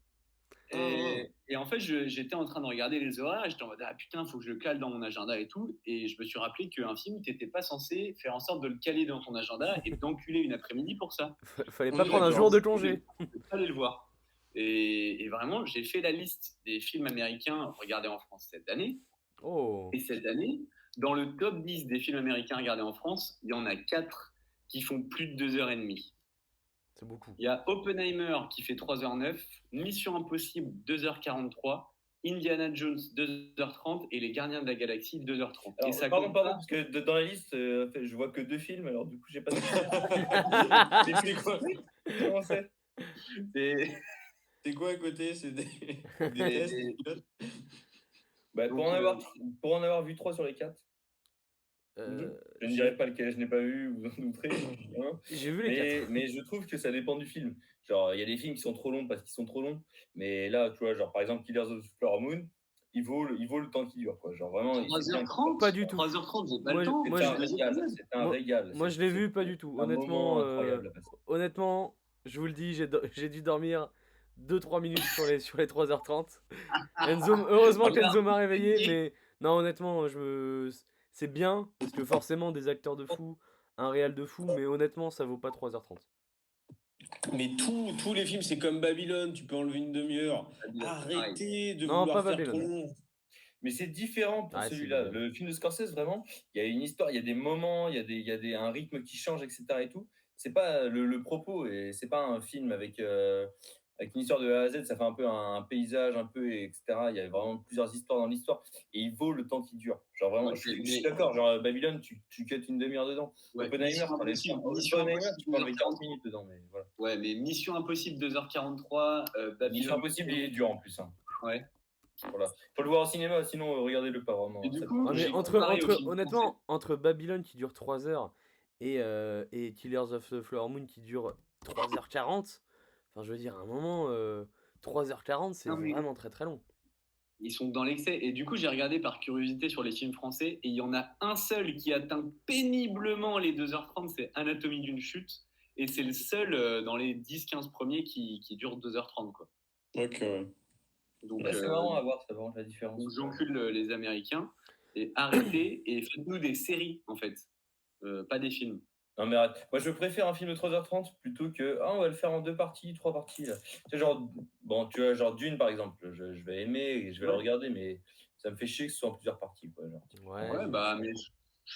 Et en fait, j'étais en train de regarder les horaires et j'étais en mode, ah putain, faut que je le cale dans mon agenda et tout. Et je me suis rappelé qu'un film, t'étais pas censé faire en sorte de le caler dans ton agenda et d'enculer une après-midi pour ça. Fallait On pas est prendre un d'accord. jour de congé. Aller le voir. Et vraiment, j'ai fait la liste des films américains regardés en France cette année. Oh, Et cette année, dans le top 10 des films américains regardés en France, il y en a 4 qui font plus de 2h30. c'est beaucoup. Il y a Oppenheimer qui fait 3h09, Mission Impossible 2h43, Indiana Jones 2h30 et Les Gardiens de la Galaxie 2h30. Alors, Et ça pardon, compte pardon, pas. parce que dans la liste, je vois que 2 films, alors du coup, j'ai pas. mais c'est quoi, Comment c'est? C'est- c'est quoi à côté? C'est des c'est- tests. Bah, Donc, pour en avoir vu 3 sur les 4, Euh, je ne j'ai dirais pas lequel je n'ai pas vu, vous en douterez. Hein. j'ai vu les 4. Mais je trouve que ça dépend du film. Genre, il y a des films qui sont trop longs parce qu'ils sont trop longs. Mais là, tu vois, genre, par exemple, Killers of the Flower Moon, il vaut le temps qu'il dure, quoi. Genre, vraiment, c'est bien. 3h30 Pas du tout. 3h30, j'ai pas Moi, le temps. moi, C'est je un régal. C'est un moi- régal. Moi, je l'ai vu, pas du tout. Un moment incroyable à passer. Honnêtement, je vous le dis, j'ai dû dormir 2-3 minutes sur les 3h30. Heureusement qu'Enzo m'a réveillé, mais non, honnêtement, c'est bien, parce que forcément, des acteurs de fou, un réal de fou, mais honnêtement, ça vaut pas 3h30. Mais tous les films, c'est comme Babylone, tu peux enlever une demi-heure. Arrêtez de Non, vouloir pas faire trop Babylone. long. Mais c'est différent pour Ah, c'est celui-là. Babylone. Le film de Scorsese, vraiment, il y a une histoire, il y a des moments, il y a un rythme qui change, etc. et tout. C'est pas le propos, et c'est pas un film avec une histoire de A à Z, ça fait un peu un paysage, un peu, etc. Il y a vraiment plusieurs histoires dans l'histoire, et il vaut le temps qui dure. Genre vraiment, Ouais, je suis d'accord, genre Babylone, tu cuts une demi-heure dedans. Ouais, Oppenheimer, Mission Impossible, tu peux enlever 40 minutes dedans, mais voilà. Ouais, mais Mission Impossible 2h43, Babylone. Mission Impossible, il est dur en plus. Hein. Ouais. Voilà. Faut le voir au cinéma, sinon regardez-le pas vraiment. Et du Ça coup, Ah, mais j'ai comparé au film honnêtement, entre Babylone qui dure 3 heures et Killers of the Flower Moon qui dure 3h40, enfin, je veux dire, à un moment, 3h40, c'est Non, mais- vraiment très très long. Ils sont dans l'excès. Et du coup, j'ai regardé par curiosité sur les films français et il y en a un seul qui atteint péniblement les 2h30, c'est Anatomie d'une chute. Et c'est le seul dans les 10-15 premiers qui dure 2h30, quoi. Ok, ouais. Donc, Là, c'est marrant à voir, ça va la différence. donc j'encule les Américains et arrêtez et faites-nous des séries, en fait. Pas des films. Non, mais arrête. Moi, je préfère un film de 3h30 plutôt que on va le faire en 2 parties, 3 parties. Là. Tu sais, genre, bon, tu vois, genre Dune, par exemple, je vais aimer et je vais le regarder, mais ça me fait chier que ce soit en plusieurs parties. Quoi, genre. Ouais, bah, mais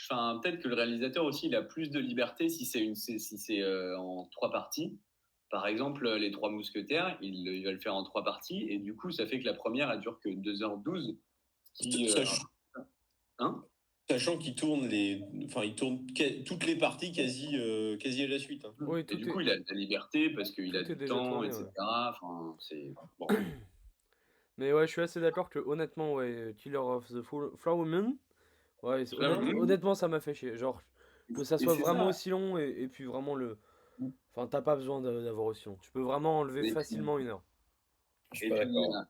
enfin, peut-être que le réalisateur aussi, il a plus de liberté si c'est en 3 parties. Par exemple, Les Trois Mousquetaires, il va le faire en 3 parties, et du coup, ça fait que la première, elle dure que 2h12. Sachant qu'il tourne toutes les parties quasi à la suite. Hein. Oui, Et du coup, il a de la liberté parce qu'il a tout est du déjà temps, tourné, etc. ouais. Enfin, c'est bon. Mais ouais, je suis assez d'accord que honnêtement, ouais, Killer of the Flower Moon, ouais, Flower Moon. honnêtement, ça m'a fait chier. Genre, que ça Et soit c'est vraiment ça. aussi long et puis vraiment le. Enfin, t'as pas besoin d'avoir aussi long. Tu peux vraiment enlever Et facilement 1 heure. Je suis Et pas puis, d'accord.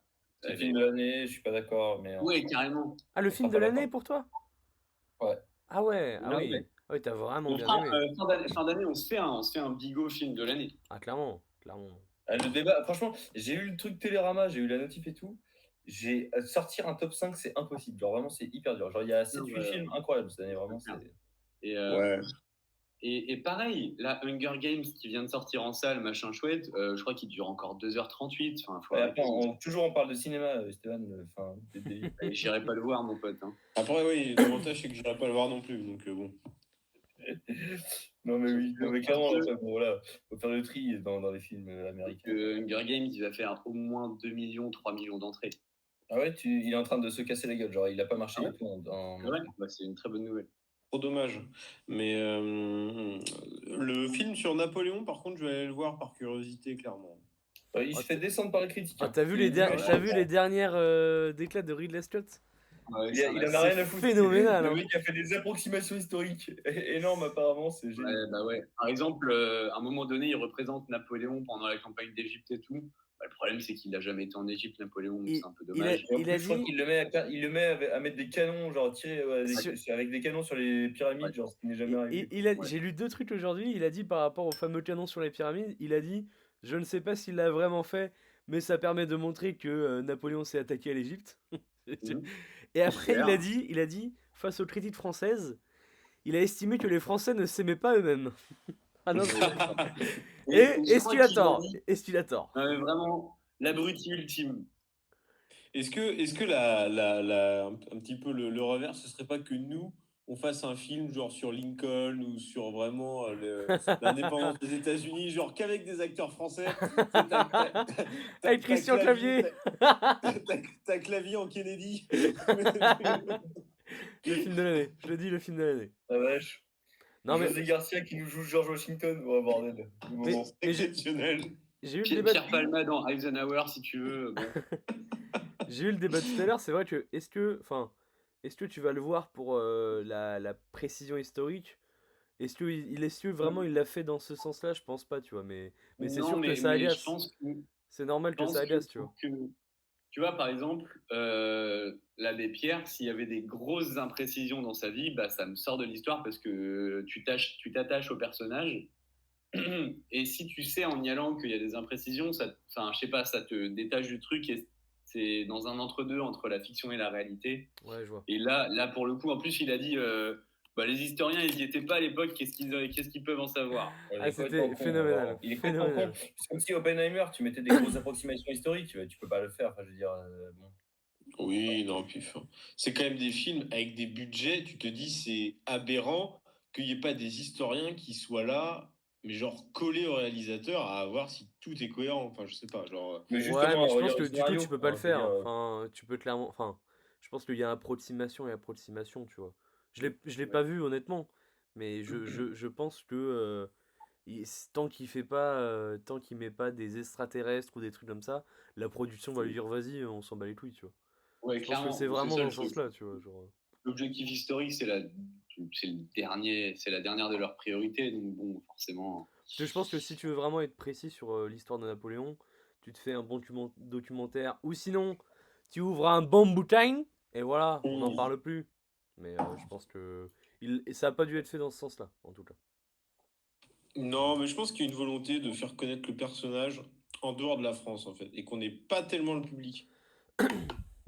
C'est le film de l'année, je suis pas d'accord. Mais ouais, carrément. Ah, le On film sera de pas l'année d'accord. pour toi? Ouais. Ah ouais, ah Ah oui. ouais. Ah oui, t'as vraiment On bien fera, aimé. fin d'année, on se fait un bigot film de l'année. Ah, clairement, clairement. Ah, le débat, franchement, j'ai eu le truc Télérama, j'ai eu la notif et tout. Sortir un top 5, c'est impossible. Genre, vraiment, c'est hyper dur. Genre, il y a 7-8 films incroyables cette année, vraiment. Et, Ouais. et pareil, la Hunger Games qui vient de sortir en salle, machin chouette, je crois qu'il dure encore 2h38. Enfin, faut arrêter. Après, toujours on parle de cinéma, Stéphane. Enfin, Et j'irai pas le voir, mon pote. Hein. Après, oui, l'avantage, c'est que j'irai pas le voir non plus. Donc, bon. Non, mais oui, non, mais clairement, enfin, bon, voilà, faut faire le tri dans les films américains. Hunger Games, il va faire au moins 2 millions, 3 millions d'entrées. Ah ouais, il est en train de se casser la gueule, genre il a pas marché Ah ouais du tout C'est vrai. Bah, c'est une très bonne nouvelle. Trop dommage. Mais le film sur Napoléon, par contre, je vais aller le voir par curiosité, clairement. Il se fait descendre par les critiques. Ah, hein. t'as vu, t'as vu les dernières déclats de Ridley Scott? Ouais, Il, c'est il un en a rien à foutre. phénoménal, Le hein. mec a fait des approximations historiques énormes apparemment, c'est génial. Ouais, bah ouais. Par exemple, à un moment donné, il représente Napoléon pendant la campagne d'Égypte et tout. Bah, le problème, c'est qu'il n'a jamais été en Égypte, Napoléon, donc c'est un peu dommage. Et en Il plus, a je crois dit- qu'il le met à mettre des canons, genre tirer avec des canons sur les pyramides, Ouais. genre ce qui n'est jamais arrivé. Ouais. J'ai lu 2 trucs aujourd'hui. Il a dit par rapport au fameux canon sur les pyramides, il a dit, je ne sais pas s'il l'a vraiment fait, mais ça permet de montrer que Napoléon s'est attaqué à l'Égypte. Mhm. Et après, Super. il a dit, face aux critiques françaises, il a estimé que les Français ne s'aimaient pas eux-mêmes. Ah non, Et je est-ce crois qu'il a qu'il tort? dit, Est-ce qu'il a tort? vraiment l'abruti ultime. Est-ce que un petit peu le revers, ce serait pas que nous, on fasse un film genre sur Lincoln ou sur vraiment l'indépendance des États-Unis, genre qu'avec des acteurs français? Avec Christian Clavier. T'as Clavier en Kennedy. Le film de l'année. Je le dis, le film de l'année. La vache. Non mais, José Garcia qui nous joue George Washington, oh bordel. Du moment. mais j'ai Exceptionnel. eu le débat. Pierre Palma dans Eisenhower, si tu veux. Bon. J'ai eu le débat tout à l'heure. C'est vrai que est-ce que tu vas le voir pour la précision historique? Est-ce que vraiment il l'a fait dans ce sens-là? Je pense pas, tu vois. Mais c'est Non, sûr que mais ça je agace. pense que C'est normal que ça agace, tu vois. Tu vois, par exemple, l'abbé Pierre, s'il y avait des grosses imprécisions dans sa vie, bah, ça me sort de l'histoire parce que tu t'attaches au personnage. Et si tu sais en y allant qu'il y a des imprécisions, enfin, je sais pas, ça te détache du truc et c'est dans un entre-deux entre la fiction et la réalité. Ouais, je vois. Et là pour le coup, en plus, il a dit bah, les historiens, ils n'y étaient pas à l'époque, qu'est-ce qu'ils peuvent en savoir? Ah, c'était phénoménal. Il est complètement con. C'est comme si Oppenheimer, tu mettais des grosses approximations historiques, tu peux pas le faire. Enfin, je veux dire, bon. Oui, non, puis c'est quand même des films avec des budgets, tu te dis c'est aberrant qu'il n'y ait pas des historiens qui soient là, mais genre collés au réalisateur à voir si tout est cohérent. Enfin, je sais pas, genre. Mais Ouais, justement, mais je pense relire que le du coup, scénario, tu peux pas le je veux faire. dire, Enfin, tu peux clairement. Enfin, je pense qu'il y a approximation et approximation, tu vois. Je l'ai pas vu, honnêtement. Mais je pense que tant qu'il met pas des extraterrestres ou des trucs comme ça, la production va lui dire vas-y, on s'en bat les couilles, tu vois. Ouais, Je pense que clairement, c'est vraiment ça, dans le ce truc. sens-là, tu vois. Genre... L'objectif historique, c'est la dernière de leurs priorités, donc bon, forcément. Parce que je pense que si tu veux vraiment être précis sur l'histoire de Napoléon, tu te fais un bon documentaire, ou sinon, tu ouvres un bon bouquin, et voilà, on n'en parle plus. Mais je pense que ça a pas dû être fait dans ce sens-là, en tout cas. Non, mais je pense qu'il y a une volonté de faire connaître le personnage en dehors de la France, en fait, et qu'on n'est pas tellement le public.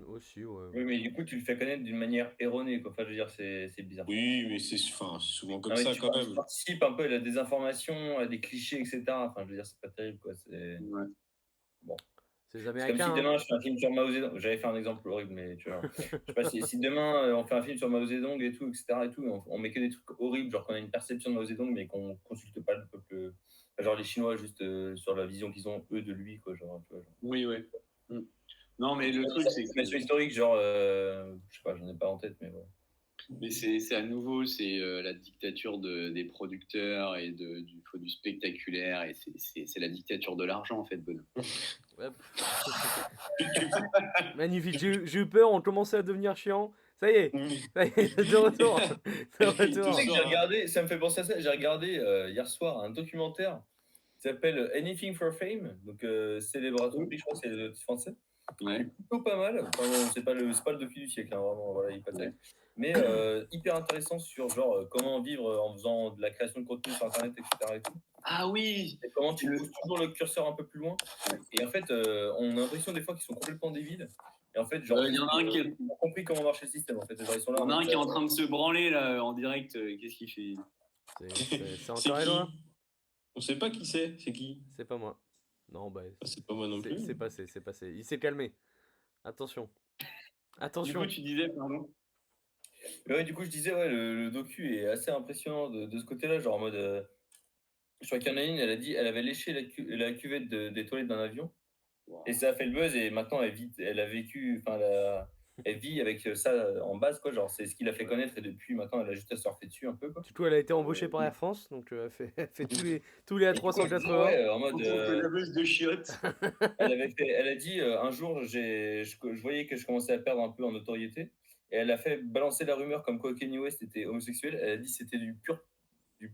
Aussi, ouais. Oui, mais du coup, tu le fais connaître d'une manière erronée, quoi. Enfin, je veux dire, c'est bizarre. Oui, mais c'est souvent comme Non, mais ça quand tu même. participes un peu à la désinformation, à des clichés, etc. Enfin, je veux dire, c'est pas terrible, quoi. Ouais. Bon. C'est les C'est comme Américains. si Hein. demain je fais un film sur Mao Zedong. J'avais fait un exemple horrible, mais tu vois. Je sais pas si demain on fait un film sur Mao Zedong et tout, etc. Et tout, on met que des trucs horribles, genre qu'on a une perception de Mao Zedong, mais qu'on consulte pas le peuple. Enfin, genre les Chinois, juste sur la vision qu'ils ont eux de lui, quoi. Genre, tu vois, genre. Oui, oui. Non, mais le truc, c'est que historique, genre, je sais pas, j'en ai pas en tête, mais ouais. mais c'est à nouveau, c'est la dictature des producteurs et du spectaculaire, et c'est la dictature de l'argent, en fait, Benoît. Ouais. Magnifique, j'ai eu peur, on commençait à devenir chiant. Ça y est, de retour. De retour. Tu sais que j'ai regardé, ça me fait penser à ça, j'ai regardé hier soir un documentaire qui s'appelle Anything for Fame, donc Célébration, je crois que c'est le titre français. Ouais. Plutôt pas mal, enfin, bon, c'est pas le docu du siècle, hein, vraiment, voilà, il est pas terrible. Mais hyper intéressant sur genre comment vivre en faisant de la création de contenu sur internet, etc. Et tout. Ah oui. Et comment tu pousses toujours le curseur un peu plus loin. Et en fait, on a l'impression des fois qu'ils sont complètement débiles. Et en fait, genre, Il y en a un qui ils ont compris comment marche le système. En fait, genre, ils sont là. Il y en a un qui est en train de se branler là en direct. Qu'est-ce qu'il fait? C'est encore Edouard? On sait pas qui c'est qui? C'est pas moi. Non, bah. C'est pas moi non plus. C'est passé. Il s'est calmé. Attention. Du coup, tu disais, pardon. Mais ouais, du coup, je disais, ouais, le docu est assez impressionnant de ce côté-là, genre en mode. Je crois qu'il y en a une, elle a dit, elle avait léché la cuvette des toilettes d'un avion, et ça a fait le buzz, et maintenant elle a vécu, enfin, elle vit avec ça en base, quoi. Genre, c'est ce qui l'a fait connaître, et depuis, maintenant, elle a juste à surfer dessus un peu, quoi. Du coup, elle a été embauchée par Air France, donc elle fait tous les Et du coup, elle disait, A380. ouais, en mode. En tant que laveuse de chiottes. Elle a dit un jour, je voyais que je commençais à perdre un peu en notoriété, et elle a fait balancer la rumeur comme quoi Kanye West était homosexuel. Elle a dit que c'était du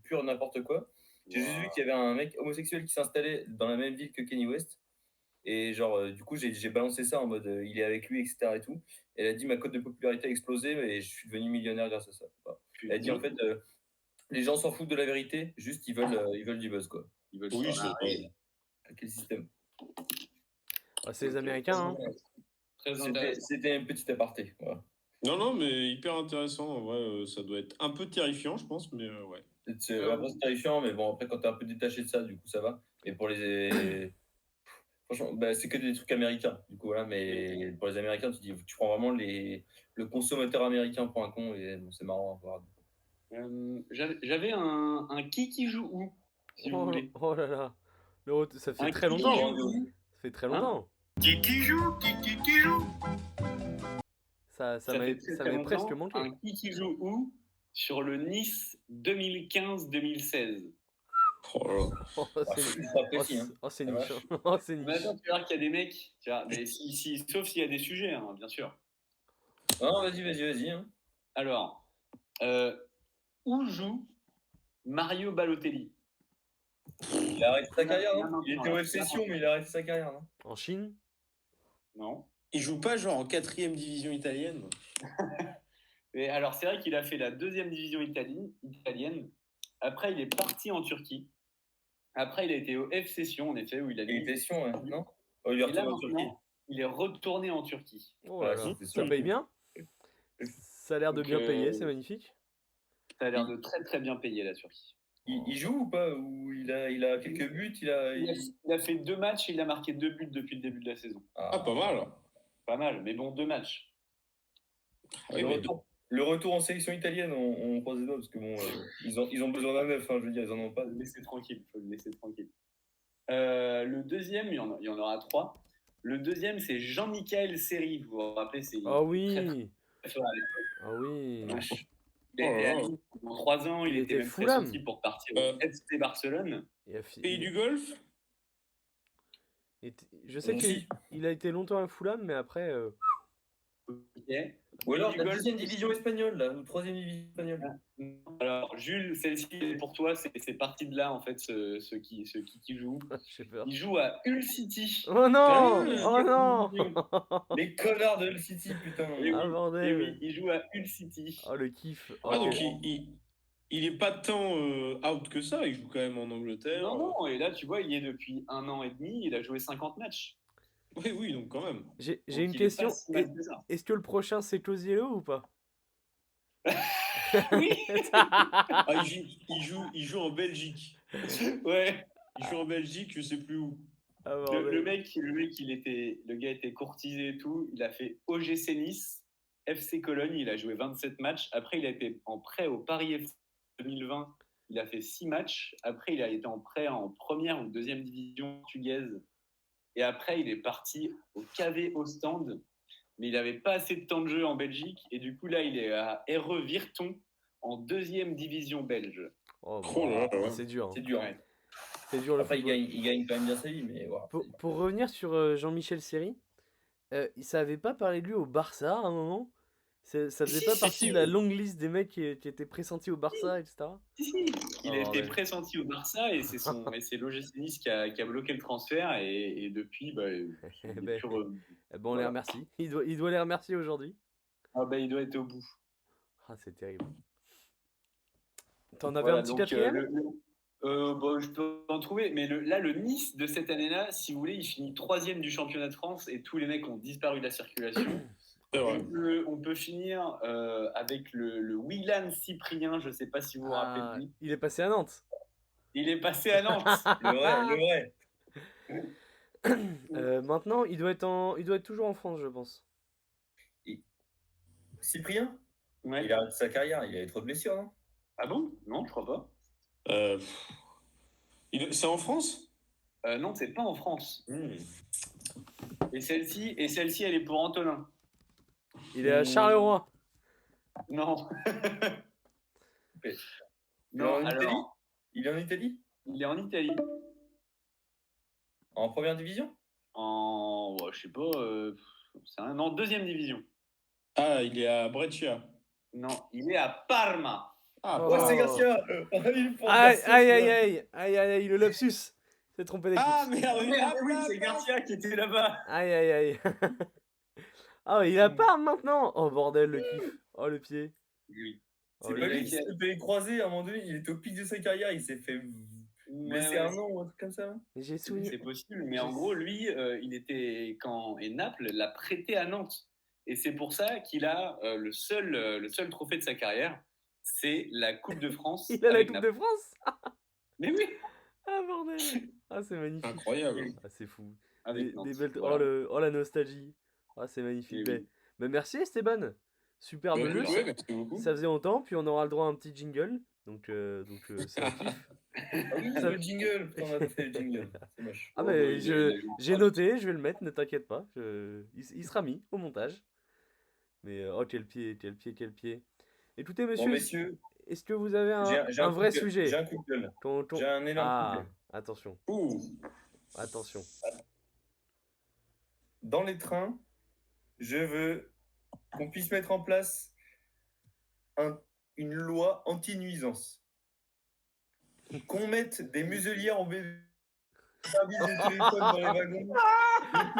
pur n'importe quoi. J'ai juste vu qu'il y avait un mec homosexuel qui s'installait dans la même ville que Kanye West. Et genre, du coup, j'ai balancé ça en mode il est avec lui, etc. Et tout. Elle a dit ma cote de popularité a explosé et je suis devenu millionnaire grâce à ça. Voilà. Elle a dit en fait, les gens s'en foutent de la vérité, juste ils veulent du buzz, quoi. Ils veulent Oui, savoir, c'est vrai. quel système. Ah, c'est les Américains, hein. Très intéressant. C'était un petit aparté. Voilà. Non, mais hyper intéressant. En vrai, ça doit être un peu terrifiant, je pense, mais ouais. Après, c'est terrifiant, mais bon, après, quand t'es un peu détaché de ça, du coup, ça va. Et pour les. Franchement, bah, c'est que des trucs américains, du coup, voilà. Mais pour les Américains, tu prends vraiment le consommateur américain pour un con, et bon, c'est marrant à voir. J'avais un qui joue où, si vous voulez. Oh là là. Ça fait Un très qui longtemps. joue Hein. où Ça fait très longtemps. Qui joue qui joue Ça Ça fait m'avait très, ça très m'avait presque longtemps. manqué. Un qui joue où sur le Nice 2015-2016. Oh là là. Oh, c'est C'est ultra précis, hein. c'est La niche. vache. Hein. Oh, c'est Mais niche. attends, tu vas voir qu'il y a des mecs, tu vois, mais sauf s'il y a des sujets, hein, bien sûr. Non, vas-y. Hein. Alors, où joue Mario Balotelli? Il a arrêté sa carrière, Non, non? Il était non, au F-Session, mais il a arrêté sa carrière, non? En Chine? Non. Il joue pas genre en 4e division italienne? Mais alors, c'est vrai qu'il a fait la 2e division italienne. Après, il est parti en Turquie. Après, il a été au FC Sion, en effet, où il a Il était Sion, ouais, non? Oh, il est Et là, retourné en Turquie. maintenant, il est retourné en Turquie. Oh là Ouais, là. c'était Ça sûr. paye bien? Ça a l'air de Donc, bien payer, c'est magnifique. Ça a l'air de très très bien payer, la Turquie. Il joue ou pas? Ou il a quelques buts? Il a fait 2 matchs et il a marqué 2 buts depuis le début de la saison. Ah, pas mal. Pas mal, mais bon, 2 matchs. Oui, mais Le retour en sélection italienne, on croise les doigts, parce que bon, ils ont besoin d'un neuf, hein, je veux dire, ils en ont pas. Faut le laisser tranquille, faut le laisser tranquille. Le deuxième, il y en aura 3. Le deuxième, c'est Jean-Michel Seri. Vous vous rappelez, c'est Ah oui. très fort à l'époque. Ah oui. Il a été à Nice pendant 3 ans, il Il était était même Fulham. pressenti pour partir au FC Barcelone. Pays du Golfe? Je sais qu'il a été longtemps à Fulham, mais après. Ok. Ou alors du la golf. 10e division espagnole, là, ou 3e division espagnole. Alors, Jules, celle-ci est pour toi, c'est parti de là, en fait, ce qui joue. J'ai peur. Il joue à Hull City. Oh non! Oh non! Les connards de Hull City, putain. Et oui, Ah, bordel. et oui, il joue à Hull City. Oh le kiff. Ah, Oh. donc il est pas tant out que ça, il joue quand même en Angleterre. Non, et là, tu vois, il y est depuis 1 an et demi, il a joué 50 matchs. Oui, donc quand même. J'ai Donc, une il est question. pas si mal que ça. Est-ce que le prochain c'est Closiello ou pas? Oui. Ah, il joue en Belgique. Ouais. Il joue en Belgique, je sais plus où. Ah, Le bordel. le gars était courtisé et tout. Il a fait OGC Nice, FC Cologne, il a joué 27 matchs. Après, il a été en prêt au Paris FC 2020. Il a fait 6 matchs. Après, il a été en prêt en première ou deuxième division portugaise. Et après, il est parti au KV Ostende. Mais il n'avait pas assez de temps de jeu en Belgique. Et du coup, là, il est à RE Virton en deuxième division belge. Oh, Oh là là, ouais. c'est dur. Hein. C'est dur. Ouais. C'est dur le Après, football. il gagne quand même bien sa vie, mais voilà. Pour revenir sur Jean-Michel Seri, ça avait pas parlé de lui au Barça à un moment? Ça faisait Si, pas si, partie si, de la oui. longue liste des mecs qui étaient pressentis au Barça, etc. Il a été pressenti au Barça et c'est l'OGC Nice qui a bloqué le transfert et depuis, bah, il est Ben, plus on les remercie. Il doit les remercier aujourd'hui. Ah bah, il doit être au bout. Ah, c'est terrible. T'en avais Voilà, un petit donc, quatrième? bon, je peux en trouver, mais le Nice de cette année-là, si vous voulez, il finit 3e du championnat de France et tous les mecs ont disparu de la circulation. C'est vrai. On peut finir avec le Willan Cyprien, je ne sais pas si vous vous rappelez de lui. Il est passé à Nantes. Il est passé à Nantes. Le vrai. Maintenant, il doit être toujours en France, je pense. Cyprien? Ouais. Il a arrêté sa carrière, il avait trop de blessures, non? Ah bon? Non, je crois pas. Euh, c'est en France? Non, c'est pas en France. Hmm. Et celle-ci, elle est pour Antonin. Il est à Charleroi. Non. Il est Non, en Italie? alors, Il est en Italie? il est en Italie. En première division? Je sais pas. Non, deuxième division. Ah, il est à Brescia. Non, il est à Parma. Ah, Oh. Oh, c'est Garcia! Il prend Aïe, Garcia, aïe, celui-là. aïe, aïe, aïe, aïe, le lapsus. C'est trompé d'équipe. Ah, merde, Merde, oui, c'est Garcia qui était là-bas. Aïe, aïe, aïe. Ah, ouais, il a Parme maintenant. Oh, bordel, le kiff. Oh, le pied. Oui. Oh, C'est le pas le lui mec qui qui a- s'est fait croiser à un moment donné, il était au pic de sa carrière, il s'est fait blesser Ouais, un an ou un truc comme ça. Mais j'ai souvenir. c'est possible, mais en gros, lui, et Naples l'a prêté à Nantes. Et c'est pour ça qu'il a le seul trophée de sa carrière, c'est la Coupe de France. Il a la avec Coupe Naples. de France. Mais oui, Ah, bordel. Ah, c'est magnifique. incroyable. Ah, c'est fou. avec Des Nantes. belles... Voilà. oh, la nostalgie. Ah, c'est magnifique. Et oui. Mais merci Esteban. Superbe Ouais, jeu. ouais, merci beaucoup. Ça faisait longtemps, puis on aura le droit à un petit jingle. Donc c'est un kiff. Ah oui, Ça- le jingle, putain, on a pas fait le jingle, c'est moche. Ah, Oh, mais il a joué en j'ai face. noté, je vais le mettre, ne t'inquiète pas. Il sera mis au montage. Mais oh, quel pied, quel pied, quel pied. Écoutez, Bon, monsieur, messieurs, est-ce que vous avez j'ai un coup vrai de gueule, sujet J'ai un coup de gueule. Ton- J'ai un énorme coup de Ah, gueule. attention, Ouh. attention. Dans les trains, je veux qu'on puisse mettre en place une loi anti-nuisance. Qu'on mette des muselières en bébé, service de téléphone dans les wagons.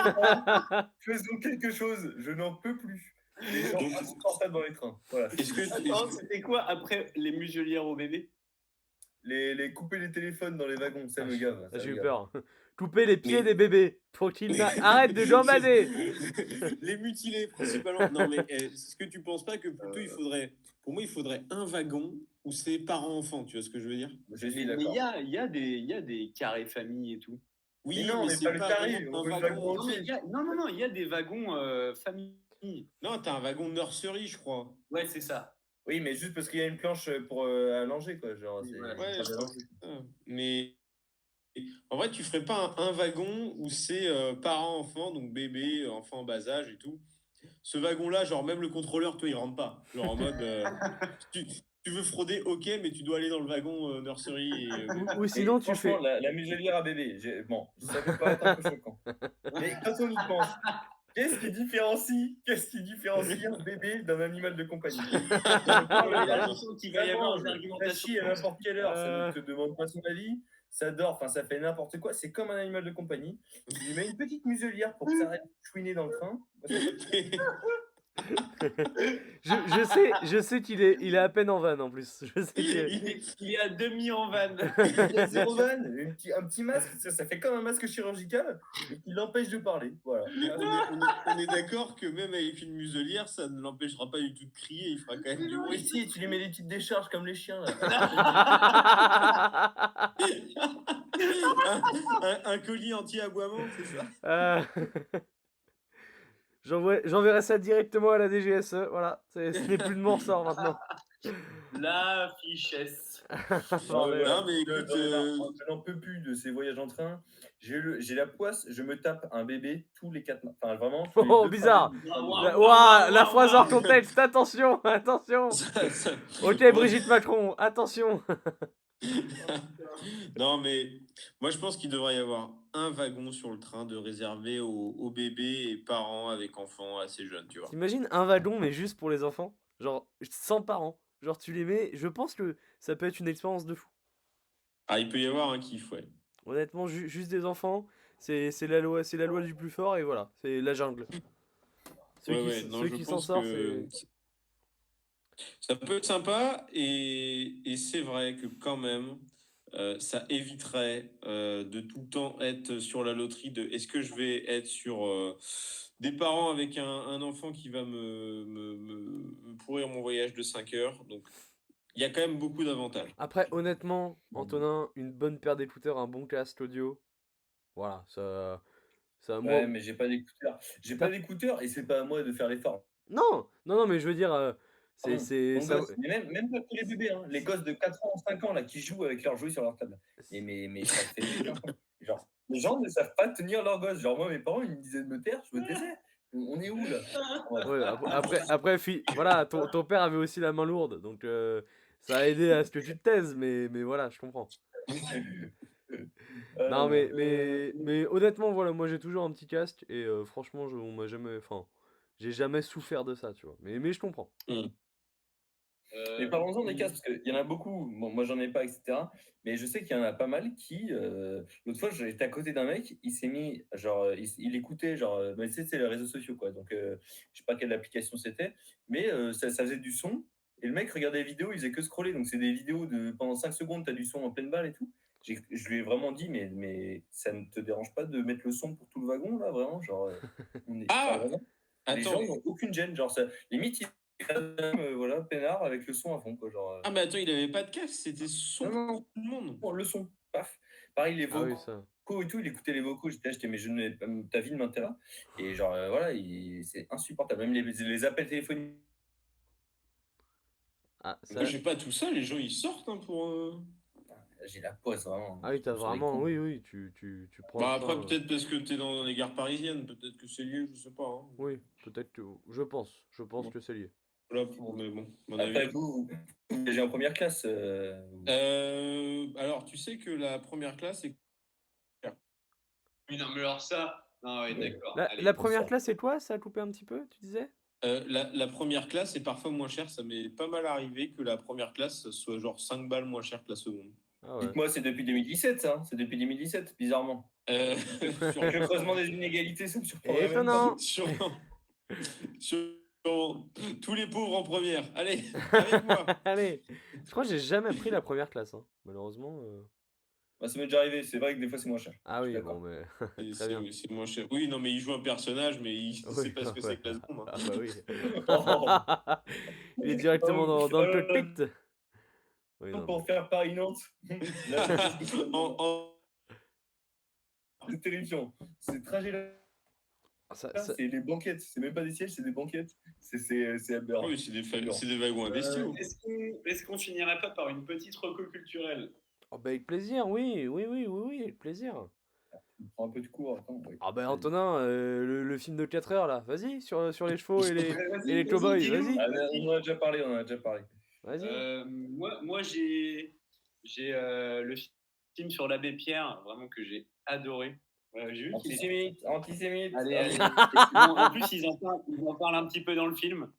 Les parents, faisons quelque chose, je n'en peux plus. Les gens Donc- insupportables dans les trains. Voilà. Est-ce que Attends, c'était quoi après les muselières au bébé? Les couper les téléphones dans les wagons, ça me gave. ça J'ai me eu gave. peur. Couper les pieds Mais- des bébés pour qu'ils arrêtent de gambader. les mutiler principalement. Non, mais est-ce que tu penses pas que plutôt pour moi, il faudrait un wagon où c'est parents-enfants, tu vois ce que je veux dire? Je suis Mais d'accord. il y a des carrés famille et tout. Oui, Mais non, mais c'est pas le carré, vraiment on un veut le wagon. wagon. Non, mais non, il y a des wagons famille. Non, t'as un wagon nursery, je crois. Ouais, c'est ça. Oui, mais juste parce qu'il y a une planche pour allonger, quoi. Genre, c'est Ouais, Ouais, pas je d'allonger. Mais en vrai, tu ferais pas un wagon où c'est parents-enfants, donc bébé, enfant en bas âge et tout. Ce wagon-là, genre même le contrôleur, toi, il rentre pas. Genre en mode, tu veux frauder, ok, mais tu dois aller dans le wagon nursery. Ou sinon, Et tu fais. franchement, la muselière à bébé, bon, ça peut paraître un peu choquant. Mais quand on y pense, qu'est-ce qui différencie un bébé d'un animal de compagnie? Qu'il va y avoir une Ça argumentation. chie à n'importe quelle heure, ça ne te demande pas son avis, ça dort, enfin ça fait n'importe quoi, c'est comme un animal de compagnie. Tu lui mets une petite muselière pour que ça arrête de chouiner dans le train. Je sais il est à peine en vanne en plus. Je sais que... Il est à demi en vanne. Zéro vanne, un petit masque, ça fait comme un masque chirurgical et qui l'empêche de parler. Voilà. On est d'accord que même avec une muselière, ça ne l'empêchera pas du tout de crier, il fera quand même du Oui, bruit. si, tu lui mets des petites décharges comme les chiens. Là. Un colis anti-aboiement, c'est ça? J'enverrai ça directement à la DGSE. Voilà, ce n'est plus de mon ressort maintenant. La fichesse. Bordel. Non, mais écoute, Je n'en peux plus de ces voyages en train. J'ai la poisse, je me tape un bébé tous les 4 mois. Enfin, vraiment. tous les Oh, 2-3 bizarre. jours. Ouah, la phrase hors contexte. Attention, attention. ça- Ok, Brigitte Macron, attention. Non, mais moi je pense qu'il devrait y avoir un wagon sur le train de réservé aux bébés et parents avec enfants assez jeunes, tu vois. T'imagines un wagon, mais juste pour les enfants? Genre, sans parents. Genre, tu les mets. Je pense que ça peut être une expérience de fou. Ah, il peut y avoir un kiff, ouais. Honnêtement, juste des enfants, c'est la loi du plus fort et voilà, c'est la jungle. Ceux Non, je qui s'en pense sortent, que ça peut être sympa et c'est vrai que quand même, ça éviterait de tout le temps être sur la loterie de est-ce que je vais être sur des parents avec un enfant qui va me pourrir mon voyage de 5 heures. Donc, il y a quand même beaucoup d'avantages. Après, honnêtement, Antonin, une bonne paire d'écouteurs, un bon casque audio, voilà, ça moi... Ouais, mais j'ai pas d'écouteurs. J'ai pas d'écouteurs et c'est pas à moi de faire l'effort. Non, mais je veux dire, C'est, Pardon, c'est, ton ça, gosse, mais même pas que les bébés, hein, les gosses de 4 ans, 5 ans là, qui jouent avec leurs jouets sur leur table. Mais ça fait aucun sens. Genre, les gens ne savent pas tenir leur gosse. Genre, moi, mes parents, ils me disaient de me taire, je me taisais. On est où là? Ouais. ouais, après, voilà, ton père avait aussi la main lourde, donc ça a aidé à ce que tu te taises, mais voilà, je comprends. Non, Euh, mais honnêtement, voilà, moi j'ai toujours un petit casque et franchement, on m'a jamais, enfin, j'ai jamais souffert de ça, tu vois. Mais je comprends. Mais parlons-en des casques, parce qu'il y en a beaucoup. Bon, moi, j'en ai pas, etc. Mais je sais qu'il y en a pas mal qui. L'autre fois, j'étais à côté d'un mec, il s'est mis. Genre, il écoutait, genre. Mais tu sais, c'est les réseaux sociaux, quoi. Donc, je sais pas quelle application c'était. Mais ça faisait du son. Et le mec regardait les vidéos, il faisait que scroller. Donc, c'est des vidéos de. Pendant 5 secondes, tu as du son en pleine balle et tout. Je lui ai vraiment dit, mais ça ne te dérange pas de mettre le son pour tout le wagon, là, vraiment? Genre, Ah, vraiment, les attends. gens n'ont aucune gêne. Genre, limite, voilà, peinard avec le son à fond, quoi. Genre, Ah, mais attends, il avait pas de casque, c'était son non, pour non, tout le monde. non, le son, paf. Pareil, les Ah oui, vocaux ça. et tout, il écoutait les vocaux. J'étais, mais je ne, ta vie ne m'intéresse pas. Et genre, voilà, c'est insupportable. Même les appels téléphoniques. Ah, Moi, ça. j'ai pas tout ça, les gens ils sortent hein, pour. J'ai la poisse, vraiment. Ah oui, t'as Sur les vraiment, cons. oui, tu prends le Bah, après, train. peut-être parce que t'es dans les gares parisiennes, peut-être que c'est lié, je sais pas. Hein. Oui, peut-être que, je pense que c'est lié. Voilà pour, mais bon, mon Après, avis. vous voyagez en première classe. Alors, tu sais que la première classe est. Oui, non, mais alors ça. Non, oui, d'accord. Allez. La première ça. classe, c'est quoi? Ça a coupé un petit peu, tu disais? La première classe est parfois moins chère. Ça m'est pas mal arrivé que la première classe soit genre 5 balles moins chère que la seconde. Ah ouais. Dites-moi, c'est depuis 2017, ça. C'est depuis 2017, bizarrement. Sur- Le creusement des inégalités, ça me surprendrait même pas. Étonnant. Sûrement. Sûrement. Tous les pauvres en première. Allez, avec moi. Allez, je crois que j'ai jamais pris la première classe, hein. Malheureusement. Bah, ça m'est déjà arrivé. C'est vrai que des fois, c'est moins cher. Ah Je suis oui, d'accord. bon, mais Et très bien. c'est moins cher. Oui, non, mais il joue un personnage, mais il Oui, sait pas ce que ouais. c'est que la seconde. Hein. Ah bah oui. Oh. Il est directement dans le cockpit. Oui, non, Pour mais- faire Paris-Nantes. Là, En- en- c'est terrifiant. Ces trajets-là, ça- c'est les banquettes. C'est même pas des sièges, c'est des banquettes. C'est aberrant. Oui, c'est des wagons à bestiaux. Est-ce qu'on finirait pas par une petite reco culturelle? Oh, bah, avec plaisir, oui, avec plaisir. Je prends un peu de cours. Attends, oui. Ah bah Antonin, le film de 4 heures là, vas-y, sur les chevaux et Vas-y, les cow-boys, dis-nous. vas-y, Ah, mais on en a déjà parlé, on en a déjà parlé. vas-y. Moi j'ai le film sur l'abbé Pierre, vraiment que j'ai adoré. J'ai vu qu'il était. Antisémite. Allez. Bon, en plus, ils en parlent un petit peu dans le film.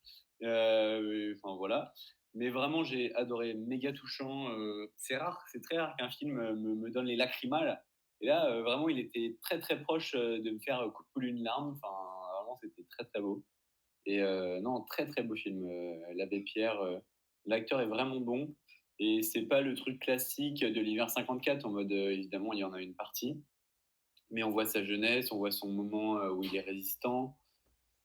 Enfin, voilà. Mais vraiment, j'ai adoré. Méga touchant. C'est rare, c'est très rare qu'un film me donne les lacrymales. Et là, vraiment, il était très, très proche de me faire couler une larme. Enfin, vraiment, c'était très, très beau. Et non, très, très beau film. L'Abbé Pierre, l'acteur est vraiment bon. Et c'est pas le truc classique de l'hiver 54, en mode, évidemment, il y en a une partie. Mais on voit sa jeunesse, on voit son moment où il est résistant,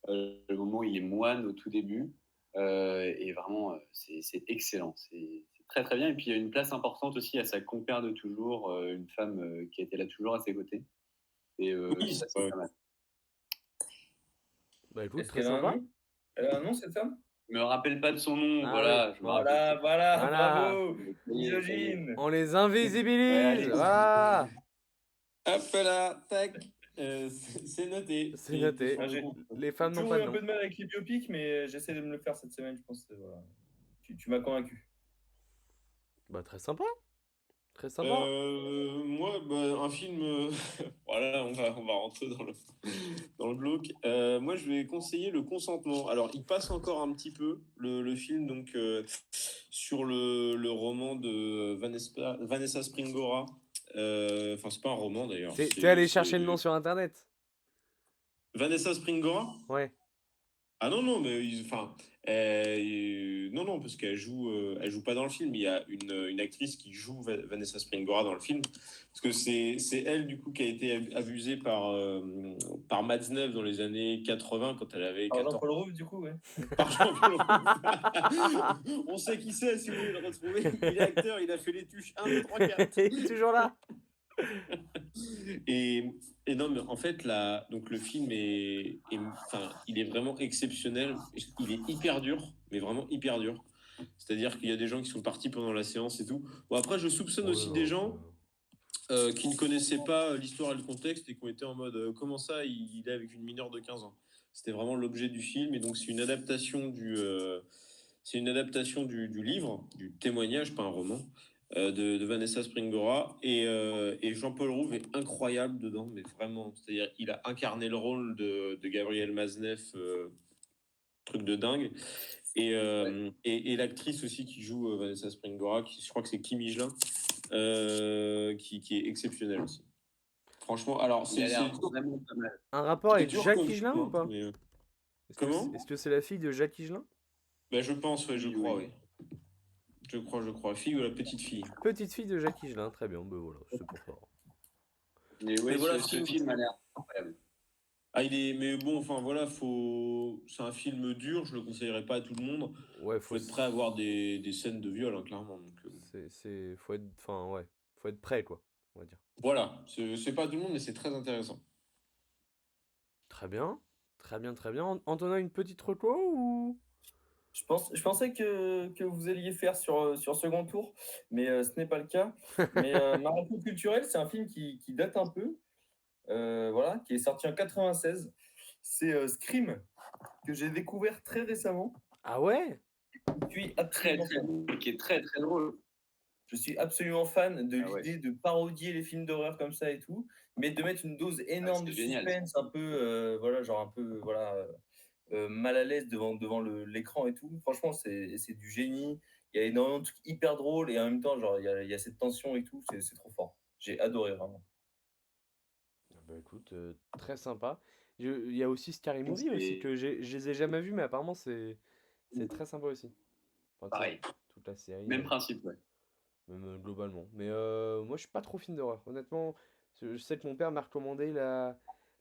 le moment où il est moine au tout début. Et vraiment, c'est excellent. C'est très très bien. Et puis il y a une place importante aussi à sa compère de toujours, une femme qui a été là toujours à ses côtés. Et Oui, ça, c'est c'est vrai. pas mal. Bah écoute, Est-ce très qu'elle a un sympa. nom? Elle a un nom, cette femme? Je me rappelle pas de son nom, Ah voilà. Je me rappelle. Voilà, Voilà. bravo. Misogyne. On les Ouais, invisibilise, allez. voilà. Hop là, tac. C'est noté. C'est noté. Et- Les femmes J'ai n'ont toujours pas eu de un nom. peu de mal avec les biopics, mais j'essaie de me le faire cette semaine, je pense. Voilà. Tu m'as convaincu. Bah très sympa. Très sympa. Moi, bah, un film. Voilà, on va rentrer dans le glauque. Moi, je vais conseiller Le Consentement. Alors, il passe encore un petit peu le film donc sur le roman de Vanessa Springora. Enfin, c'est pas un roman d'ailleurs. T'es allé chercher le nom sur internet? Vanessa Springora? Ouais. Ah non, non, mais enfin, non, parce elle joue pas dans le film. Il y a une actrice qui joue Vanessa Springora dans le film. Parce que c'est elle, du coup, qui a été abusée par Matzneff dans les années 80 quand elle avait Par 14 Jean-Paul Rouve, du coup, ouais. par Jean-Paul Rouve. On sait qui c'est si vous voulez le retrouver. Il est acteur, il a fait les tuches 1, 2, 3, 4. Il est toujours là. Et non, mais en fait, donc le film enfin, il est vraiment exceptionnel. Il est hyper dur. mais vraiment hyper dur. C'est-à-dire qu'il y a des gens qui sont partis pendant la séance et tout. Bon, après, je soupçonne Ouais, aussi non, des gens qui ne connaissaient pas l'histoire et le contexte et qui ont été en mode comment ça, il est avec une mineure de 15 ans. C'était vraiment l'objet du film, et donc c'est une adaptation du livre, du témoignage, pas un roman, de Vanessa Springora. Et Jean-Paul Rouve est incroyable dedans, mais vraiment. C'est-à-dire il a incarné le rôle de Gabriel Maznev, truc de dingue. Et l'actrice aussi qui joue Vanessa Springora, je crois que c'est Kim Higelin, qui est exceptionnelle aussi. Franchement, alors Il a c'est l'air vraiment pas mal. Un rapport avec dur Jacques comme Higelin film, ou pas? mais, Est-ce que comment est-ce que c'est la fille de Jacques Higelin? bah, je pense, ouais, je Oui, crois, oui. oui. Je crois. Fille ou la petite fille. Petite fille de Jacques Higelin, très bien, ben voilà, c'est pour ça. Mais ouais, Mais voilà, ce film a l'air incroyable. Ah, mais bon, enfin voilà, c'est un film dur, je le conseillerais pas à tout le monde. Ouais, Faut être prêt à voir des scènes de viol, hein, clairement. Donc, faut être, enfin ouais, faut être prêt quoi, on va dire. voilà, c'est pas tout le monde, mais c'est très intéressant. Très bien, très bien, très bien. Antonin, une petite reco ou? Je pensais que vous alliez faire sur second tour, mais ce n'est pas le cas. Mais ma reco culturelle, c'est un film qui date un peu, voilà, qui est sorti en 96. C'est Scream, que j'ai découvert très récemment. Ah ouais? Je suis Très, absolument très fan. drôle, qui est très, très drôle. Je suis absolument fan de Ah ouais. l'idée de parodier les films d'horreur comme ça et tout, mais de mettre une dose énorme c'est de génial. suspense, un peu, voilà, genre un peu, voilà, mal à l'aise devant l'écran et tout. Franchement, c'est du génie. Il y a énormément de trucs hyper drôles et en même temps, genre, il y a cette tension et tout. C'est trop fort. J'ai adoré, vraiment. Ah bah écoute, très sympa. Il y a aussi Scary Movie C'est- aussi, que je les ai jamais vus, mais apparemment c'est très sympa aussi. Enfin, tu sais, Pareil. toute la série, Même principe, ouais. même globalement. Mais moi je suis pas trop film d'horreur, honnêtement. Je sais que mon père m'a recommandé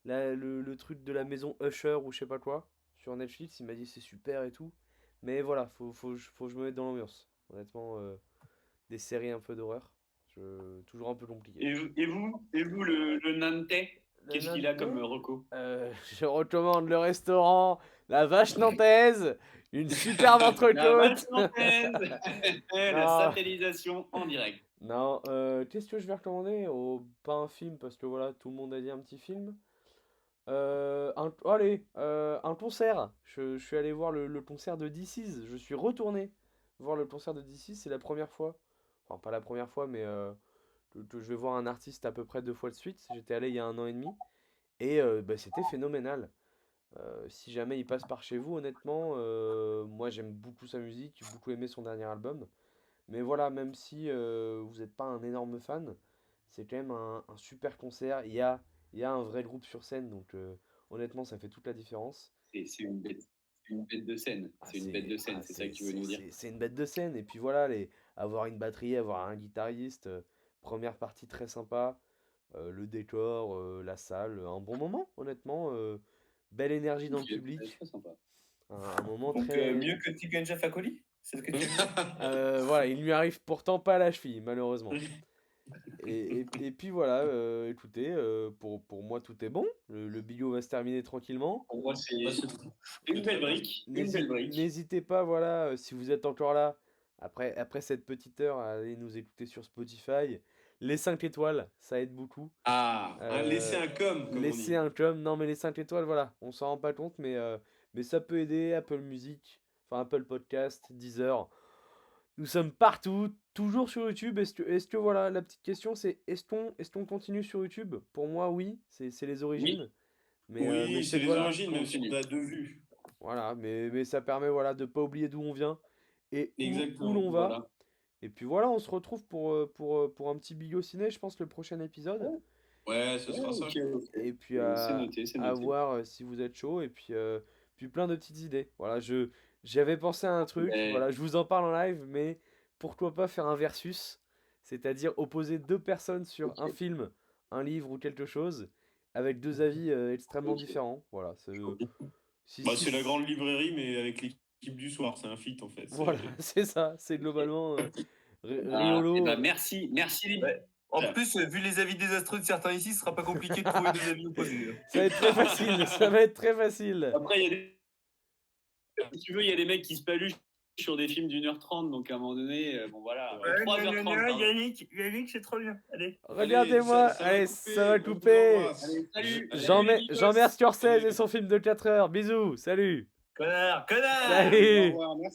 le truc de la maison Usher ou je sais pas quoi sur Netflix, il m'a dit c'est super et tout. Mais voilà, faut que je me mette dans l'ambiance. Honnêtement, des séries un peu d'horreur, toujours un peu compliqué. Et vous le Nantais, Le qu'est-ce qu'il a Nantais, comme reco? je recommande le restaurant La Vache Nantaise, une superbe La vache entrecôte. nantaise. La Non. satellisation en direct. Non, qu'est-ce que je vais recommander? Oh, pas un film parce que voilà, tout le monde a dit un petit film. Un concert. Je suis allé voir le concert de DC's. Je suis retourné voir le concert de DC's. C'est la première fois. Enfin, pas la première fois, mais que je vais voir un artiste à peu près 2 fois de suite. J'étais allé il y a 1 an et demi. Et bah, c'était phénoménal. Si jamais il passe par chez vous, honnêtement, moi j'aime beaucoup sa musique. J'ai beaucoup aimé son dernier album. Mais voilà, même si vous n'êtes pas un énorme fan, c'est quand même un super concert. Il y a un vrai groupe sur scène, donc honnêtement, ça fait toute la différence. C'est une bête de scène. Ah, C'est une bête de scène, c'est ça que tu veux nous dire. c'est une bête de scène. Et puis voilà, avoir une batterie, avoir un guitariste, première partie très sympa, le décor, la salle, un bon moment, honnêtement. Belle énergie dans le C'est public. très sympa. Un moment Donc, très. mieux que Tiken Jaffa-Coli? C'est ce que tu veux dire? Voilà, il lui arrive pourtant pas à la cheville, malheureusement. Et puis voilà, écoutez, pour moi tout est bon. Le bigot va se terminer tranquillement. Pour moi, c'est Bah, c'est- une belle brique. Une belle brique. N'hésitez pas, voilà, si vous êtes encore là, après cette petite heure, à aller nous écouter sur Spotify. Les 5 étoiles, ça aide beaucoup. Laissez un comme on Laissez dit. un com. Non, mais les 5 étoiles, voilà, on s'en rend pas compte, mais ça peut aider. Apple Music, enfin Apple Podcast, Deezer. Nous sommes partout, toujours sur YouTube. Est-ce que voilà, la petite question c'est est-ce qu'on continue sur YouTube? Pour moi, oui, c'est les origines. Mais Oui, c'est les voilà, origines, même si continue. on a 2 vues. voilà, mais ça permet voilà de pas oublier d'où on vient et où Exactement, l'on va. Voilà. Et puis voilà, on se retrouve pour un petit Bigot Ciné, je pense, le prochain épisode. Ouais, ce sera ça. Ok, ok. Et puis C'est noté, c'est à noté. voir si vous êtes chaud. Et puis plein de petites idées. Voilà, j'avais pensé à un truc. Mais- Voilà, je vous en parle en live, mais pourquoi pas faire un versus, c'est-à-dire opposer 2 personnes sur Ok. un film, un livre ou quelque chose, avec 2 avis extrêmement Ok. différents. Voilà, si, Bah, si- c'est la grande librairie, mais avec l'équipe du soir. C'est un feat, en fait. Voilà, c'est ça. C'est globalement Ah, rigolo. eh ben, merci, merci. Ouais. En plus, vu les avis désastreux de certains ici, ce sera pas compliqué de trouver des avis opposés. Ça va être très facile. Ça va être très facile. Après, il y a des Si tu veux, il y a des mecs qui se paluchent sur des films d'1h30, donc à un moment donné, bon voilà, Ouais, 3h30. pardon. Yannick, c'est trop bien. Allez. Regardez-moi, allez, ça va couper. Allez, salut. Jean-Mer Scorsese et son film de 4 heures. Bisous, salut. Connard. Salut. Au revoir, merci.